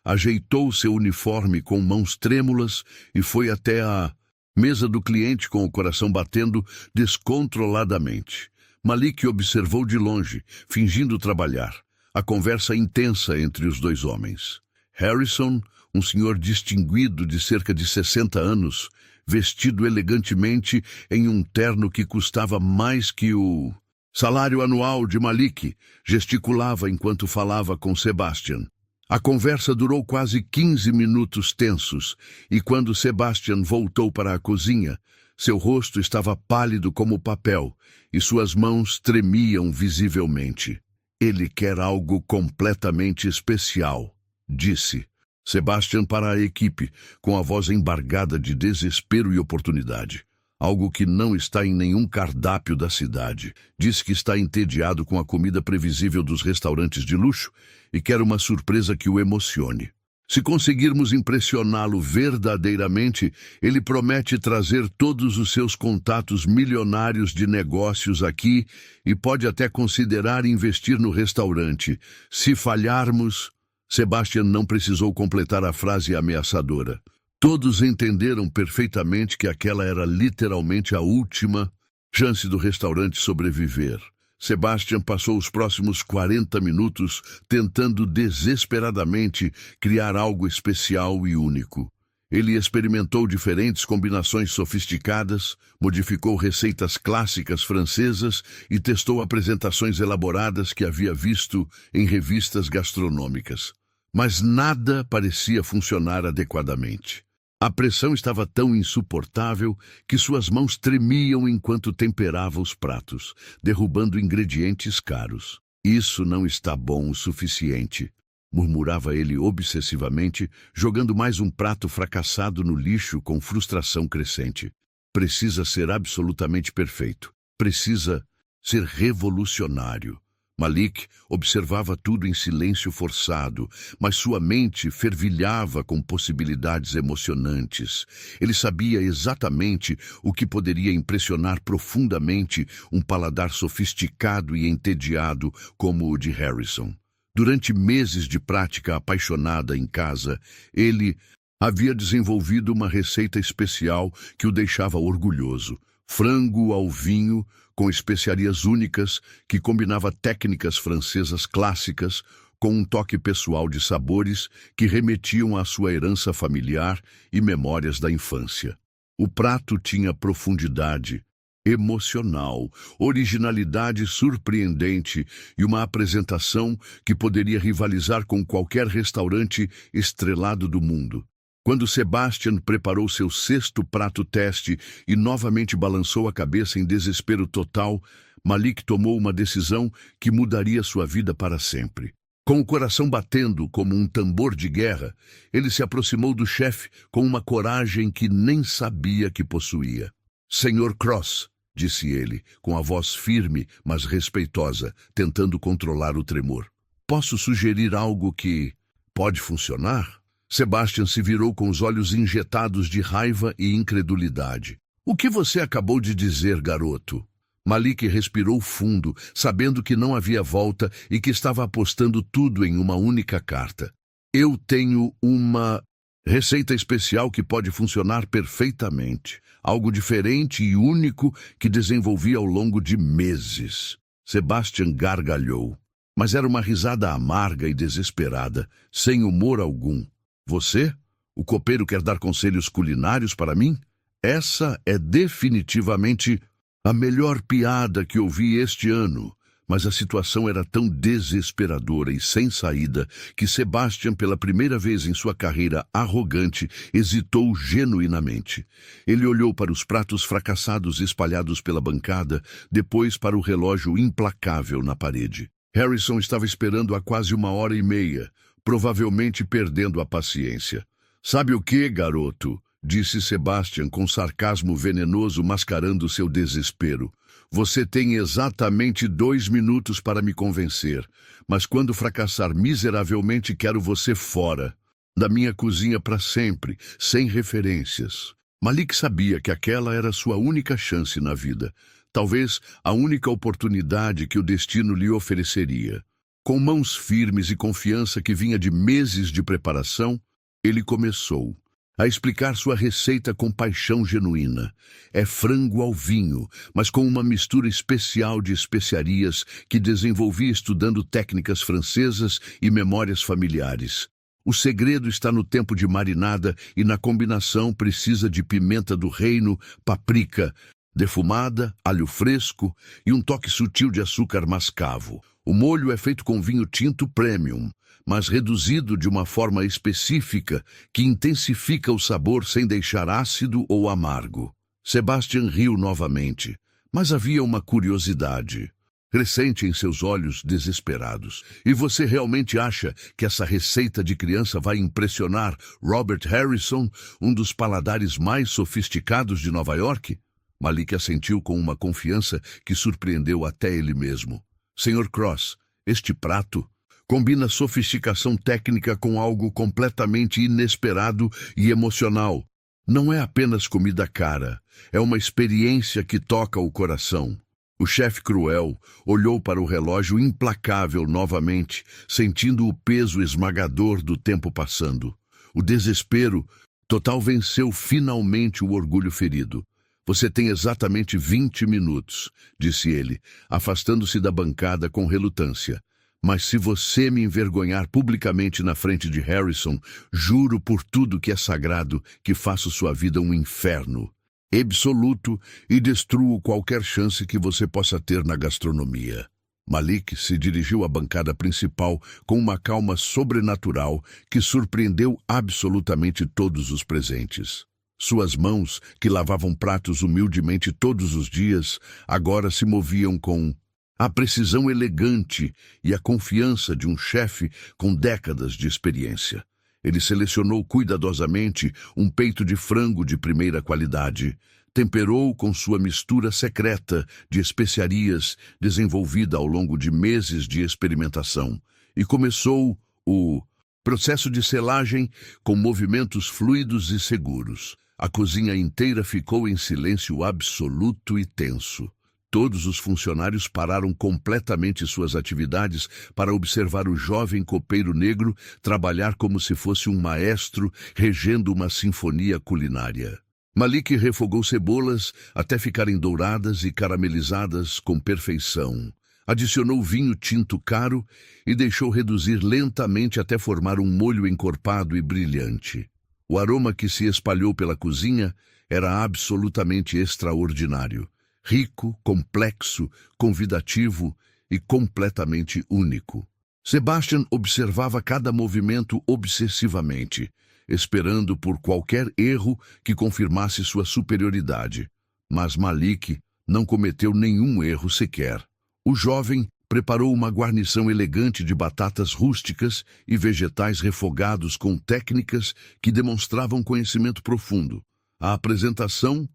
ajeitou seu uniforme com mãos trêmulas e foi até a mesa do cliente com o coração batendo descontroladamente. Malik observou de longe, fingindo trabalhar, a conversa intensa entre os dois homens. Harrison, um senhor distinguido de cerca de 60 anos, vestido elegantemente em um terno que custava mais que o salário anual de Malik, gesticulava enquanto falava com Sebastian. A conversa durou quase 15 minutos tensos, e quando Sebastian voltou para a cozinha, seu rosto estava pálido como papel e suas mãos tremiam visivelmente. Ele quer algo completamente especial, disse Sebastian para a equipe, com a voz embargada de desespero e oportunidade. Algo que não está em nenhum cardápio da cidade. Diz que está entediado com a comida previsível dos restaurantes de luxo e quer uma surpresa que o emocione. Se conseguirmos impressioná-lo verdadeiramente, ele promete trazer todos os seus contatos milionários de negócios aqui e pode até considerar investir no restaurante. Se falharmos... Sebastian não precisou completar a frase ameaçadora. Todos entenderam perfeitamente que aquela era literalmente a última chance do restaurante sobreviver. Sebastian passou os próximos 40 minutos tentando desesperadamente criar algo especial e único. Ele experimentou diferentes combinações sofisticadas, modificou receitas clássicas francesas e testou apresentações elaboradas que havia visto em revistas gastronômicas. Mas nada parecia funcionar adequadamente. A pressão estava tão insuportável que suas mãos tremiam enquanto temperava os pratos, derrubando ingredientes caros. Isso não está bom o suficiente, murmurava ele obsessivamente, jogando mais um prato fracassado no lixo com frustração crescente. Precisa ser absolutamente perfeito. Precisa ser revolucionário. Malik observava tudo em silêncio forçado, mas sua mente fervilhava com possibilidades emocionantes. Ele sabia exatamente o que poderia impressionar profundamente um paladar sofisticado e entediado como o de Harrison. Durante meses de prática apaixonada em casa, ele havia desenvolvido uma receita especial que o deixava orgulhoso. Frango ao vinho, com especiarias únicas, que combinava técnicas francesas clássicas com um toque pessoal de sabores que remetiam à sua herança familiar e memórias da infância. O prato tinha profundidade emocional, originalidade surpreendente e uma apresentação que poderia rivalizar com qualquer restaurante estrelado do mundo. Quando Sebastian preparou seu sexto prato teste e novamente balançou a cabeça em desespero total, Malik tomou uma decisão que mudaria sua vida para sempre. Com o coração batendo como um tambor de guerra, ele se aproximou do chefe com uma coragem que nem sabia que possuía. "Senhor Cross", disse ele, com a voz firme, mas respeitosa, tentando controlar o tremor. "Posso sugerir algo que pode funcionar?" Sebastian se virou com os olhos injetados de raiva e incredulidade. "O que você acabou de dizer, garoto?" Malik respirou fundo, sabendo que não havia volta e que estava apostando tudo em uma única carta. "Eu tenho uma receita especial que pode funcionar perfeitamente. Algo diferente e único que desenvolvi ao longo de meses." Sebastian gargalhou, mas era uma risada amarga e desesperada, sem humor algum. "Você? O copeiro quer dar conselhos culinários para mim? Essa é definitivamente a melhor piada que ouvi este ano." Mas a situação era tão desesperadora e sem saída que Sebastian, pela primeira vez em sua carreira arrogante, hesitou genuinamente. Ele olhou para os pratos fracassados espalhados pela bancada, depois para o relógio implacável na parede. Harrison estava esperando há quase 1h30, provavelmente perdendo a paciência. "Sabe o que, garoto?" disse Sebastian com sarcasmo venenoso mascarando seu desespero. "Você tem exatamente 2 minutos para me convencer, mas quando fracassar miseravelmente quero você fora da minha cozinha para sempre, sem referências." Malik sabia que aquela era sua única chance na vida, talvez a única oportunidade que o destino lhe ofereceria. Com mãos firmes e confiança que vinha de meses de preparação, ele começou a explicar sua receita com paixão genuína. É frango ao vinho, mas com uma mistura especial de especiarias que desenvolvi estudando técnicas francesas e memórias familiares. O segredo está no tempo de marinada e na combinação precisa de pimenta do reino, páprica defumada, alho fresco e um toque sutil de açúcar mascavo. O molho é feito com vinho tinto premium, mas reduzido de uma forma específica que intensifica o sabor sem deixar ácido ou amargo. Sebastian riu novamente, mas havia uma curiosidade. crescente em seus olhos desesperados. E você realmente acha que essa receita de criança vai impressionar Robert Harrison, um dos paladares mais sofisticados de Nova York? Malik assentiu com uma confiança que surpreendeu até ele mesmo. Sr. Cross, este prato combina sofisticação técnica com algo completamente inesperado e emocional. Não é apenas comida cara, é uma experiência que toca o coração. O chefe cruel olhou para o relógio implacável novamente, sentindo o peso esmagador do tempo passando. O desespero total venceu finalmente o orgulho ferido. Você tem exatamente 20 minutos, disse ele, afastando-se da bancada com relutância. Mas se você me envergonhar publicamente na frente de Harrison, juro por tudo que é sagrado que faço sua vida um inferno absoluto e destruo qualquer chance que você possa ter na gastronomia. Malik se dirigiu à bancada principal com uma calma sobrenatural que surpreendeu absolutamente todos os presentes. Suas mãos, que lavavam pratos humildemente todos os dias, agora se moviam com a precisão elegante e a confiança de um chefe com décadas de experiência. Ele selecionou cuidadosamente um peito de frango de primeira qualidade, temperou com sua mistura secreta de especiarias desenvolvida ao longo de meses de experimentação e começou o processo de selagem com movimentos fluidos e seguros. A cozinha inteira ficou em silêncio absoluto e tenso. Todos os funcionários pararam completamente suas atividades para observar o jovem copeiro negro trabalhar como se fosse um maestro regendo uma sinfonia culinária. Malik refogou cebolas até ficarem douradas e caramelizadas com perfeição. Adicionou vinho tinto caro e deixou reduzir lentamente até formar um molho encorpado e brilhante. O aroma que se espalhou pela cozinha era absolutamente extraordinário. Rico, complexo, convidativo e completamente único. Sebastian observava cada movimento obsessivamente, esperando por qualquer erro que confirmasse sua superioridade. Mas Malik não cometeu nenhum erro sequer. O jovem preparou uma guarnição elegante de batatas rústicas e vegetais refogados com técnicas que demonstravam conhecimento profundo. A apresentação,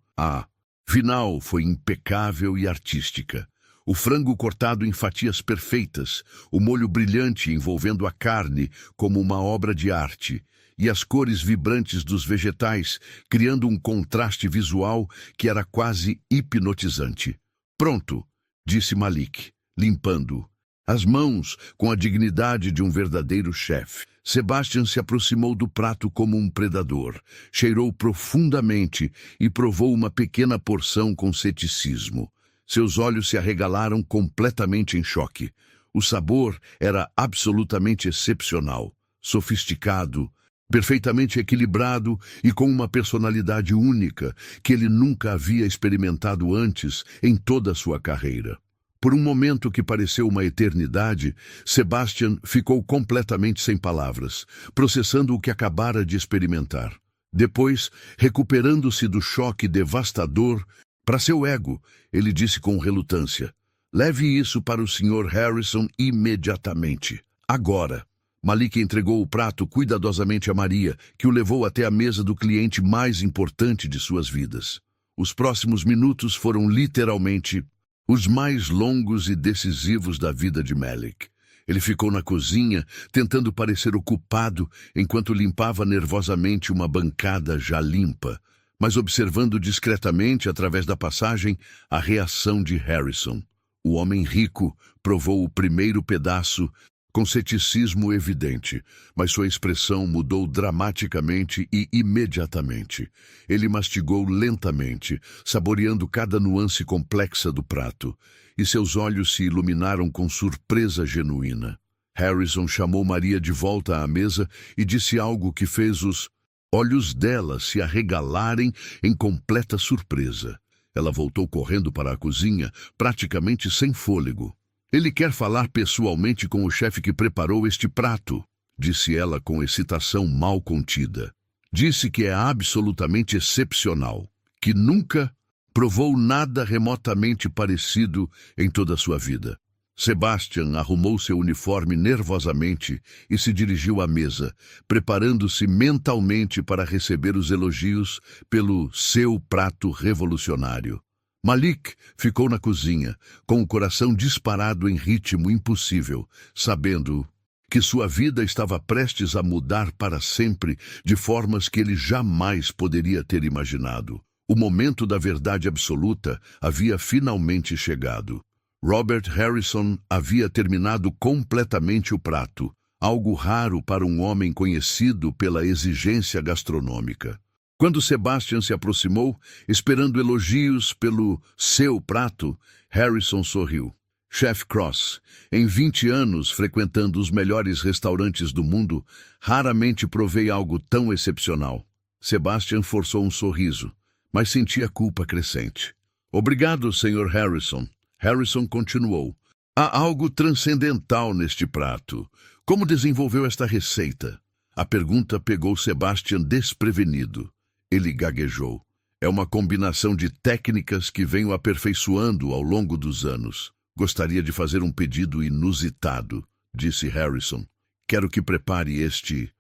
final, foi impecável e artística. O frango cortado em fatias perfeitas, o molho brilhante envolvendo a carne como uma obra de arte, e as cores vibrantes dos vegetais, criando um contraste visual que era quase hipnotizante. Pronto, disse Malik, limpando as mãos com a dignidade de um verdadeiro chefe. Sebastian se aproximou do prato como um predador, cheirou profundamente e provou uma pequena porção com ceticismo. Seus olhos se arregalaram completamente em choque. O sabor era absolutamente excepcional, sofisticado, perfeitamente equilibrado e com uma personalidade única que ele nunca havia experimentado antes em toda a sua carreira. Por um momento que pareceu uma eternidade, Sebastian ficou completamente sem palavras, processando o que acabara de experimentar. Depois, recuperando-se do choque devastador, para seu ego, ele disse com relutância: "Leve isso para o Sr. Harrison imediatamente. Agora." Malik entregou o prato cuidadosamente a Maria, que o levou até a mesa do cliente mais importante de suas vidas. Os próximos minutos foram literalmente os mais longos e decisivos da vida de Malik. Ele ficou na cozinha, tentando parecer ocupado, enquanto limpava nervosamente uma bancada já limpa, mas observando discretamente, através da passagem, a reação de Harrison. O homem rico provou o primeiro pedaço com ceticismo evidente, mas sua expressão mudou dramaticamente e imediatamente. Ele mastigou lentamente, saboreando cada nuance complexa do prato, e seus olhos se iluminaram com surpresa genuína. Harrison chamou Maria de volta à mesa e disse algo que fez os olhos dela se arregalarem em completa surpresa. Ela voltou correndo para a cozinha, praticamente sem fôlego. "Ele quer falar pessoalmente com o chefe que preparou este prato", disse ela com excitação mal contida. "Disse que é absolutamente excepcional, que nunca provou nada remotamente parecido em toda a sua vida." Sebastian arrumou seu uniforme nervosamente e se dirigiu à mesa, preparando-se mentalmente para receber os elogios pelo seu prato revolucionário. Malik ficou na cozinha, com o coração disparado em ritmo impossível, sabendo que sua vida estava prestes a mudar para sempre de formas que ele jamais poderia ter imaginado. O momento da verdade absoluta havia finalmente chegado. Robert Harrison havia terminado completamente o prato, algo raro para um homem conhecido pela exigência gastronômica. Quando Sebastian se aproximou, esperando elogios pelo seu prato, Harrison sorriu. Chef Cross, em 20 anos frequentando os melhores restaurantes do mundo, raramente provei algo tão excepcional. Sebastian forçou um sorriso, mas sentia culpa crescente. Obrigado, Sr. Harrison. Harrison continuou. Há algo transcendental neste prato. Como desenvolveu esta receita? A pergunta pegou Sebastian desprevenido. Ele gaguejou. É uma combinação de técnicas que venho aperfeiçoando ao longo dos anos. Gostaria de fazer um pedido inusitado, disse Harrison. Quero que prepare este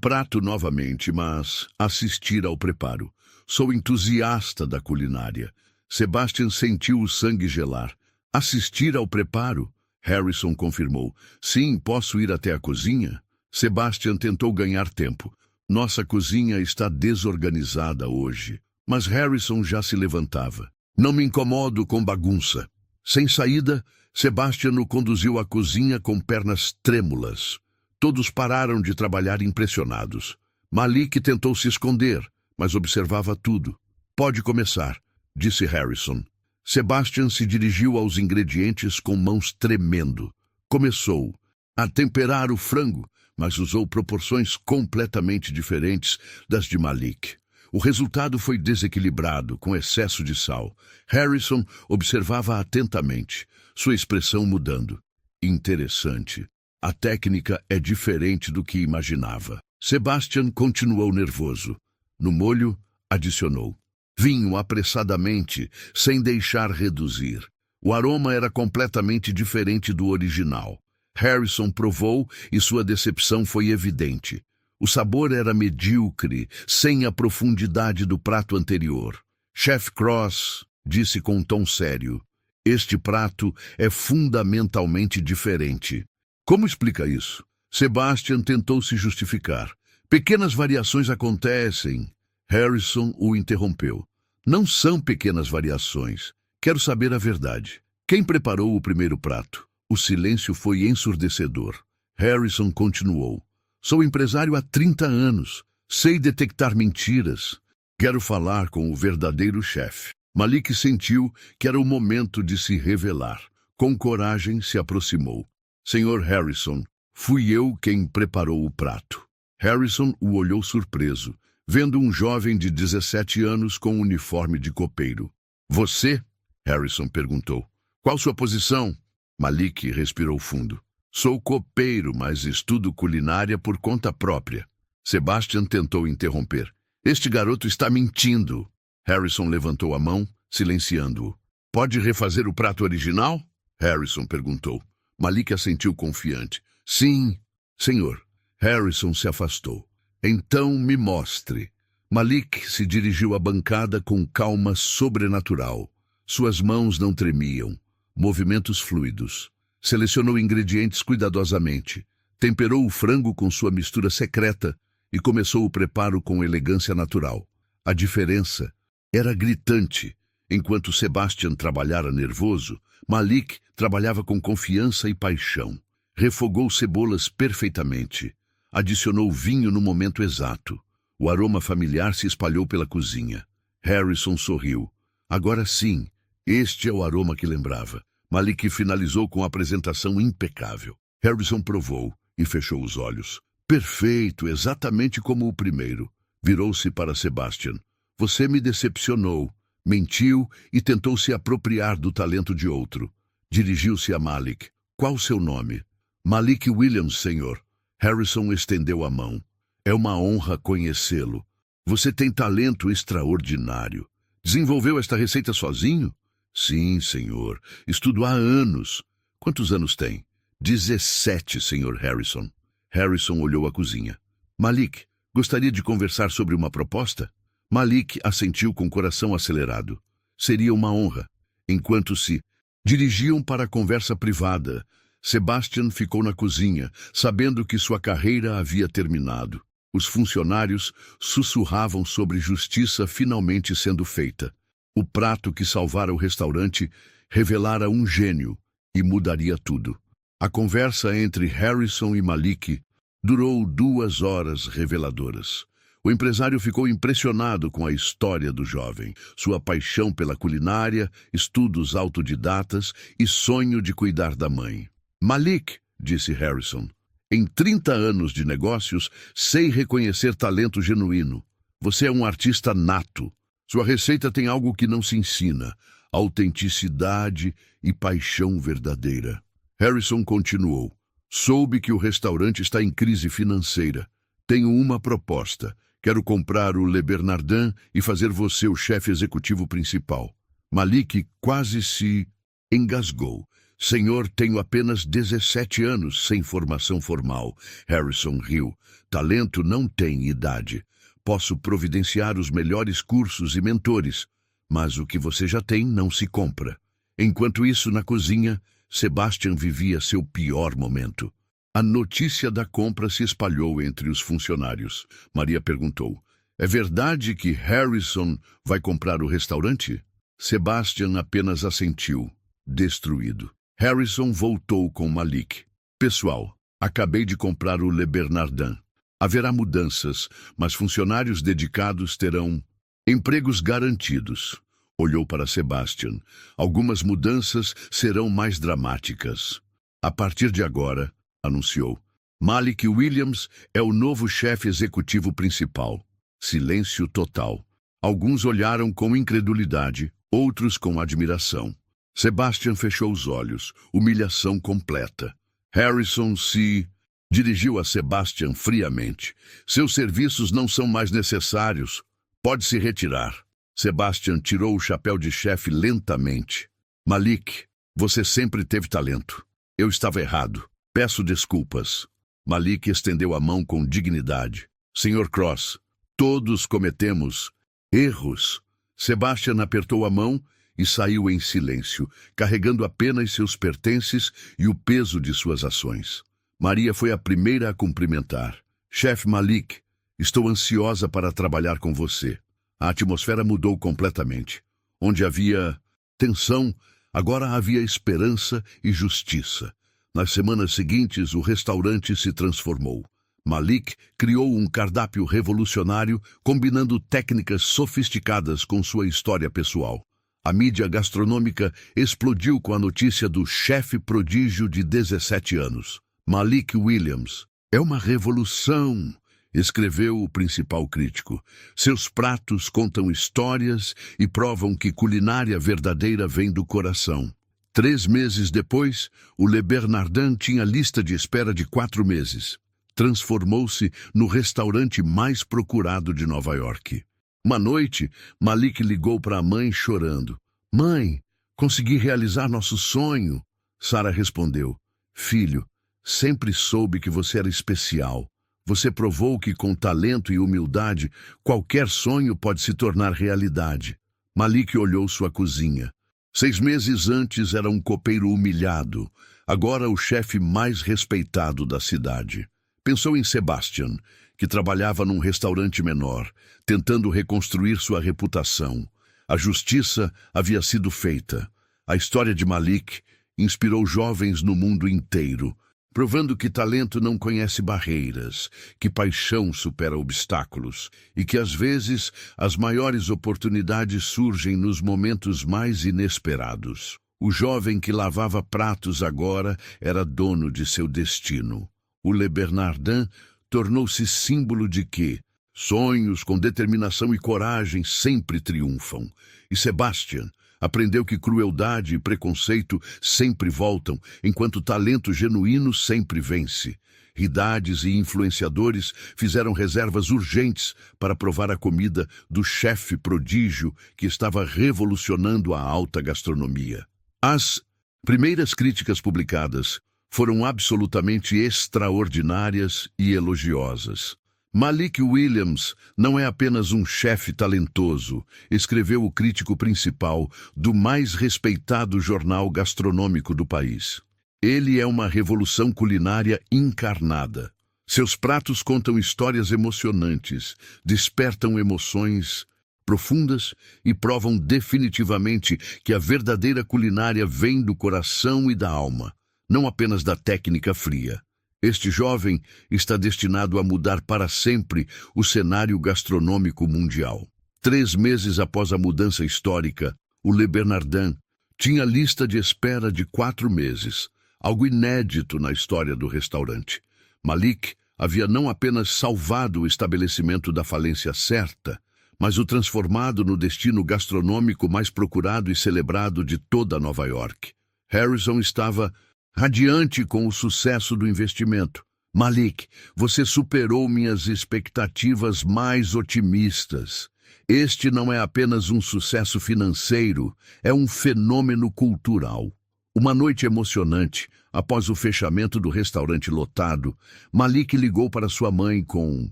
prato novamente, mas assistir ao preparo. Sou entusiasta da culinária. Sebastian sentiu o sangue gelar. Assistir ao preparo? Harrison confirmou. Sim, posso ir até a cozinha? Sebastian tentou ganhar tempo. Nossa cozinha está desorganizada hoje. Mas Harrison já se levantava. Não me incomodo com bagunça. Sem saída, Sebastian o conduziu à cozinha com pernas trêmulas. Todos pararam de trabalhar impressionados. Malik tentou se esconder, mas observava tudo. Pode começar, disse Harrison. Sebastian se dirigiu aos ingredientes com mãos tremendo. Começou a temperar o frango, mas usou proporções completamente diferentes das de Malik. O resultado foi desequilibrado, com excesso de sal. Harrison observava atentamente, sua expressão mudando. Interessante. A técnica é diferente do que imaginava. Sebastian continuou nervoso. No molho, adicionou vinho apressadamente, sem deixar reduzir. O aroma era completamente diferente do original. Harrison provou e sua decepção foi evidente. O sabor era medíocre, sem a profundidade do prato anterior. Chef Cross disse com um tom sério. Este prato é fundamentalmente diferente. Como explica isso? Sebastian tentou se justificar. Pequenas variações acontecem. Harrison o interrompeu. Não são pequenas variações. Quero saber a verdade. Quem preparou o primeiro prato? O silêncio foi ensurdecedor. Harrison continuou. Sou empresário há 30 anos. Sei detectar mentiras. Quero falar com o verdadeiro chefe. Malik sentiu que era o momento de se revelar. Com coragem, se aproximou. Senhor Harrison, fui eu quem preparou o prato. Harrison o olhou surpreso, vendo um jovem de 17 anos com um uniforme de copeiro. Você? Harrison perguntou. Qual sua posição? Malik respirou fundo. Sou copeiro, mas estudo culinária por conta própria. Sebastian tentou interromper. Este garoto está mentindo. Harrison levantou a mão, silenciando-o. Pode refazer o prato original? Harrison perguntou. Malik assentiu confiante. Sim, senhor. Harrison se afastou. Então me mostre. Malik se dirigiu à bancada com calma sobrenatural. Suas mãos não tremiam. Movimentos fluidos. Selecionou ingredientes cuidadosamente. Temperou o frango com sua mistura secreta e começou o preparo com elegância natural. A diferença era gritante. Enquanto Sebastian trabalhara nervoso, Malik trabalhava com confiança e paixão. Refogou cebolas perfeitamente. Adicionou vinho no momento exato. O aroma familiar se espalhou pela cozinha. Harrison sorriu. Agora sim, este é o aroma que lembrava. Malik finalizou com a apresentação impecável. Harrison provou e fechou os olhos. Perfeito, exatamente como o primeiro. Virou-se para Sebastian. Você me decepcionou. Mentiu e tentou se apropriar do talento de outro. Dirigiu-se a Malik. Qual seu nome? Malik Williams, senhor. Harrison estendeu a mão. É uma honra conhecê-lo. Você tem talento extraordinário. Desenvolveu esta receita sozinho? Sim, senhor. Estudo há anos. Quantos anos tem? 17, Sr. Harrison. Harrison olhou a cozinha. Malik, gostaria de conversar sobre uma proposta? Malik assentiu com o coração acelerado. Seria uma honra. Enquanto se dirigiam para a conversa privada, Sebastian ficou na cozinha, sabendo que sua carreira havia terminado. Os funcionários sussurravam sobre justiça finalmente sendo feita. O prato que salvara o restaurante revelara um gênio e mudaria tudo. A conversa entre Harrison e Malik durou 2 horas reveladoras. O empresário ficou impressionado com a história do jovem, sua paixão pela culinária, estudos autodidatas e sonho de cuidar da mãe. Malik, disse Harrison, em 30 anos de negócios, sei reconhecer talento genuíno. Você é um artista nato. Sua receita tem algo que não se ensina, autenticidade e paixão verdadeira. Harrison continuou. Soube que o restaurante está em crise financeira. Tenho uma proposta. Quero comprar o Le Bernardin e fazer você o chefe executivo principal. Malik quase se engasgou. Senhor, tenho apenas 17 anos sem formação formal. Harrison riu. Talento não tem idade. Posso providenciar os melhores cursos e mentores, mas o que você já tem não se compra. Enquanto isso, na cozinha, Sebastian vivia seu pior momento. A notícia da compra se espalhou entre os funcionários. Maria perguntou, é verdade que Harrison vai comprar o restaurante? Sebastian apenas assentiu, destruído. Harrison voltou com Malik. Pessoal, acabei de comprar o Le Bernardin. Haverá mudanças, mas funcionários dedicados terão empregos garantidos. Olhou para Sebastian. Algumas mudanças serão mais dramáticas. A partir de agora, anunciou, Malik Williams é o novo chefe executivo principal. Silêncio total. Alguns olharam com incredulidade, outros com admiração. Sebastian fechou os olhos, humilhação completa. Harrison se dirigiu a Sebastian friamente. Seus serviços não são mais necessários. Pode se retirar. Sebastian tirou o chapéu de chefe lentamente. Malik, você sempre teve talento. Eu estava errado. Peço desculpas. Malik estendeu a mão com dignidade. Sr. Cross, todos cometemos erros. Sebastian apertou a mão e saiu em silêncio, carregando apenas seus pertences e o peso de suas ações. Maria foi a primeira a cumprimentar. Chefe Malik, estou ansiosa para trabalhar com você. A atmosfera mudou completamente. Onde havia tensão, agora havia esperança e justiça. Nas semanas seguintes, o restaurante se transformou. Malik criou um cardápio revolucionário, combinando técnicas sofisticadas com sua história pessoal. A mídia gastronômica explodiu com a notícia do chefe prodígio de 17 anos. Malik Williams. É uma revolução, escreveu o principal crítico. Seus pratos contam histórias e provam que culinária verdadeira vem do coração. 3 meses depois, o Le Bernardin tinha lista de espera de 4 meses. Transformou-se no restaurante mais procurado de Nova York. Uma noite, Malik ligou para a mãe chorando. Mãe, consegui realizar nosso sonho. Sarah respondeu, filho, sempre soube que você era especial. Você provou que com talento e humildade, qualquer sonho pode se tornar realidade. Malik olhou sua cozinha. 6 meses antes era um copeiro humilhado, agora o chefe mais respeitado da cidade. Pensou em Sebastian, que trabalhava num restaurante menor, tentando reconstruir sua reputação. A justiça havia sido feita. A história de Malik inspirou jovens no mundo inteiro, provando que talento não conhece barreiras, que paixão supera obstáculos e que, às vezes, as maiores oportunidades surgem nos momentos mais inesperados. O jovem que lavava pratos agora era dono de seu destino. O Le Bernardin tornou-se símbolo de que sonhos com determinação e coragem sempre triunfam. E Sebastian aprendeu que crueldade e preconceito sempre voltam, enquanto talento genuíno sempre vence. Idades e influenciadores fizeram reservas urgentes para provar a comida do chefe prodígio que estava revolucionando a alta gastronomia. As Primeiras críticas publicadas foram absolutamente extraordinárias e elogiosas. Malik Williams não é apenas um chefe talentoso, escreveu o crítico principal do mais respeitado jornal gastronômico do país. Ele é uma revolução culinária encarnada. Seus pratos contam histórias emocionantes, despertam emoções profundas e provam definitivamente que a verdadeira culinária vem do coração e da alma, não apenas da técnica fria. Este jovem está destinado a mudar para sempre o cenário gastronômico mundial. 3 meses após a mudança histórica, o Le Bernardin tinha lista de espera de 4 meses, algo inédito na história do restaurante. Malik havia não apenas salvado o estabelecimento da falência certa, mas o transformado no destino gastronômico mais procurado e celebrado de toda Nova York. Harrison estava radiante com o sucesso do investimento. Malik, você superou minhas expectativas mais otimistas. Este não é apenas um sucesso financeiro, é um fenômeno cultural. Uma noite emocionante, após o fechamento do restaurante lotado, Malik ligou para sua mãe com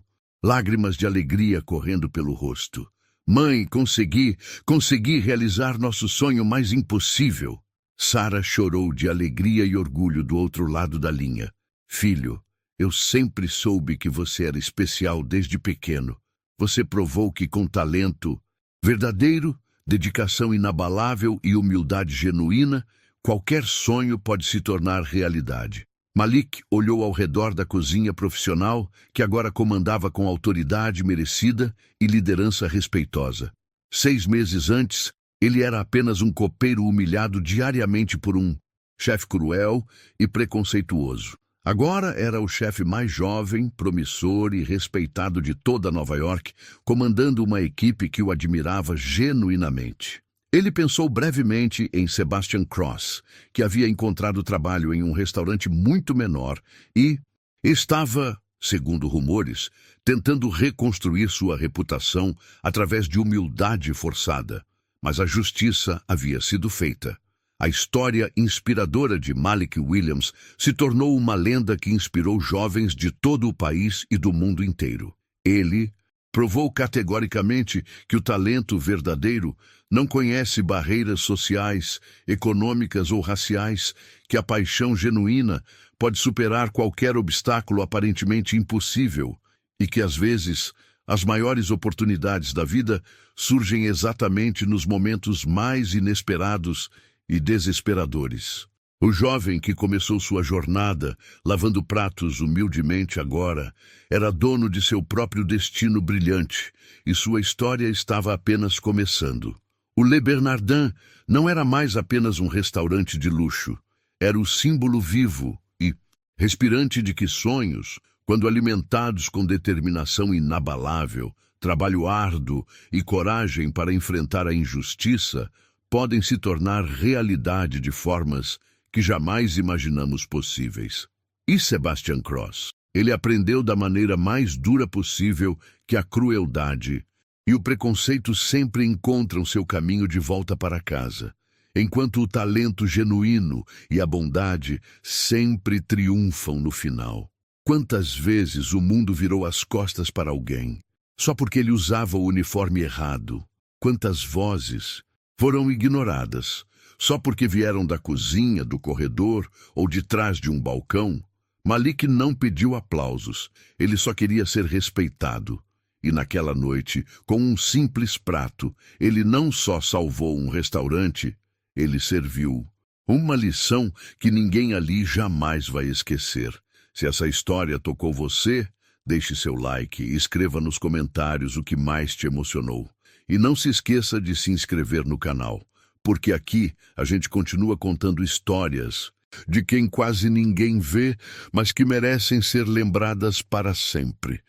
lágrimas de alegria correndo pelo rosto. Mãe, consegui realizar nosso sonho mais impossível. Sarah chorou de alegria e orgulho do outro lado da linha. Filho, eu sempre soube que você era especial desde pequeno. Você provou que com talento verdadeiro, dedicação inabalável e humildade genuína, qualquer sonho pode se tornar realidade. Malik olhou ao redor da cozinha profissional, que agora comandava com autoridade merecida e liderança respeitosa. 6 meses antes, ele era apenas um copeiro humilhado diariamente por um chefe cruel e preconceituoso. Agora era o chefe mais jovem, promissor e respeitado de toda Nova York, comandando uma equipe que o admirava genuinamente. Ele pensou brevemente em Sebastian Cross, que havia encontrado trabalho em um restaurante muito menor e estava, segundo rumores, tentando reconstruir sua reputação através de humildade forçada. Mas a justiça havia sido feita. A história inspiradora de Malik Williams se tornou uma lenda que inspirou jovens de todo o país e do mundo inteiro. Ele provou categoricamente que o talento verdadeiro não conhece barreiras sociais, econômicas ou raciais, que a paixão genuína pode superar qualquer obstáculo aparentemente impossível e que, às vezes, as maiores oportunidades da vida surgem exatamente nos momentos mais inesperados e desesperadores. O jovem que começou sua jornada lavando pratos humildemente agora era dono de seu próprio destino brilhante e sua história estava apenas começando. O Le Bernardin não era mais apenas um restaurante de luxo, era o símbolo vivo e respirante de que sonhos, quando alimentados com determinação inabalável, trabalho árduo e coragem para enfrentar a injustiça, podem se tornar realidade de formas que jamais imaginamos possíveis. E Sebastian Cross? Ele aprendeu da maneira mais dura possível que a crueldade e o preconceito sempre encontram seu caminho de volta para casa, enquanto o talento genuíno e a bondade sempre triunfam no final. Quantas vezes o mundo virou as costas para alguém, só porque ele usava o uniforme errado? Quantas vozes foram ignoradas, só porque vieram da cozinha, do corredor ou de trás de um balcão? Malik não pediu aplausos, ele só queria ser respeitado. E naquela noite, com um simples prato, ele não só salvou um restaurante, ele serviu uma lição que ninguém ali jamais vai esquecer. Se essa história tocou você, deixe seu like e escreva nos comentários o que mais te emocionou. E não se esqueça de se inscrever no canal, porque aqui a gente continua contando histórias de quem quase ninguém vê, mas que merecem ser lembradas para sempre.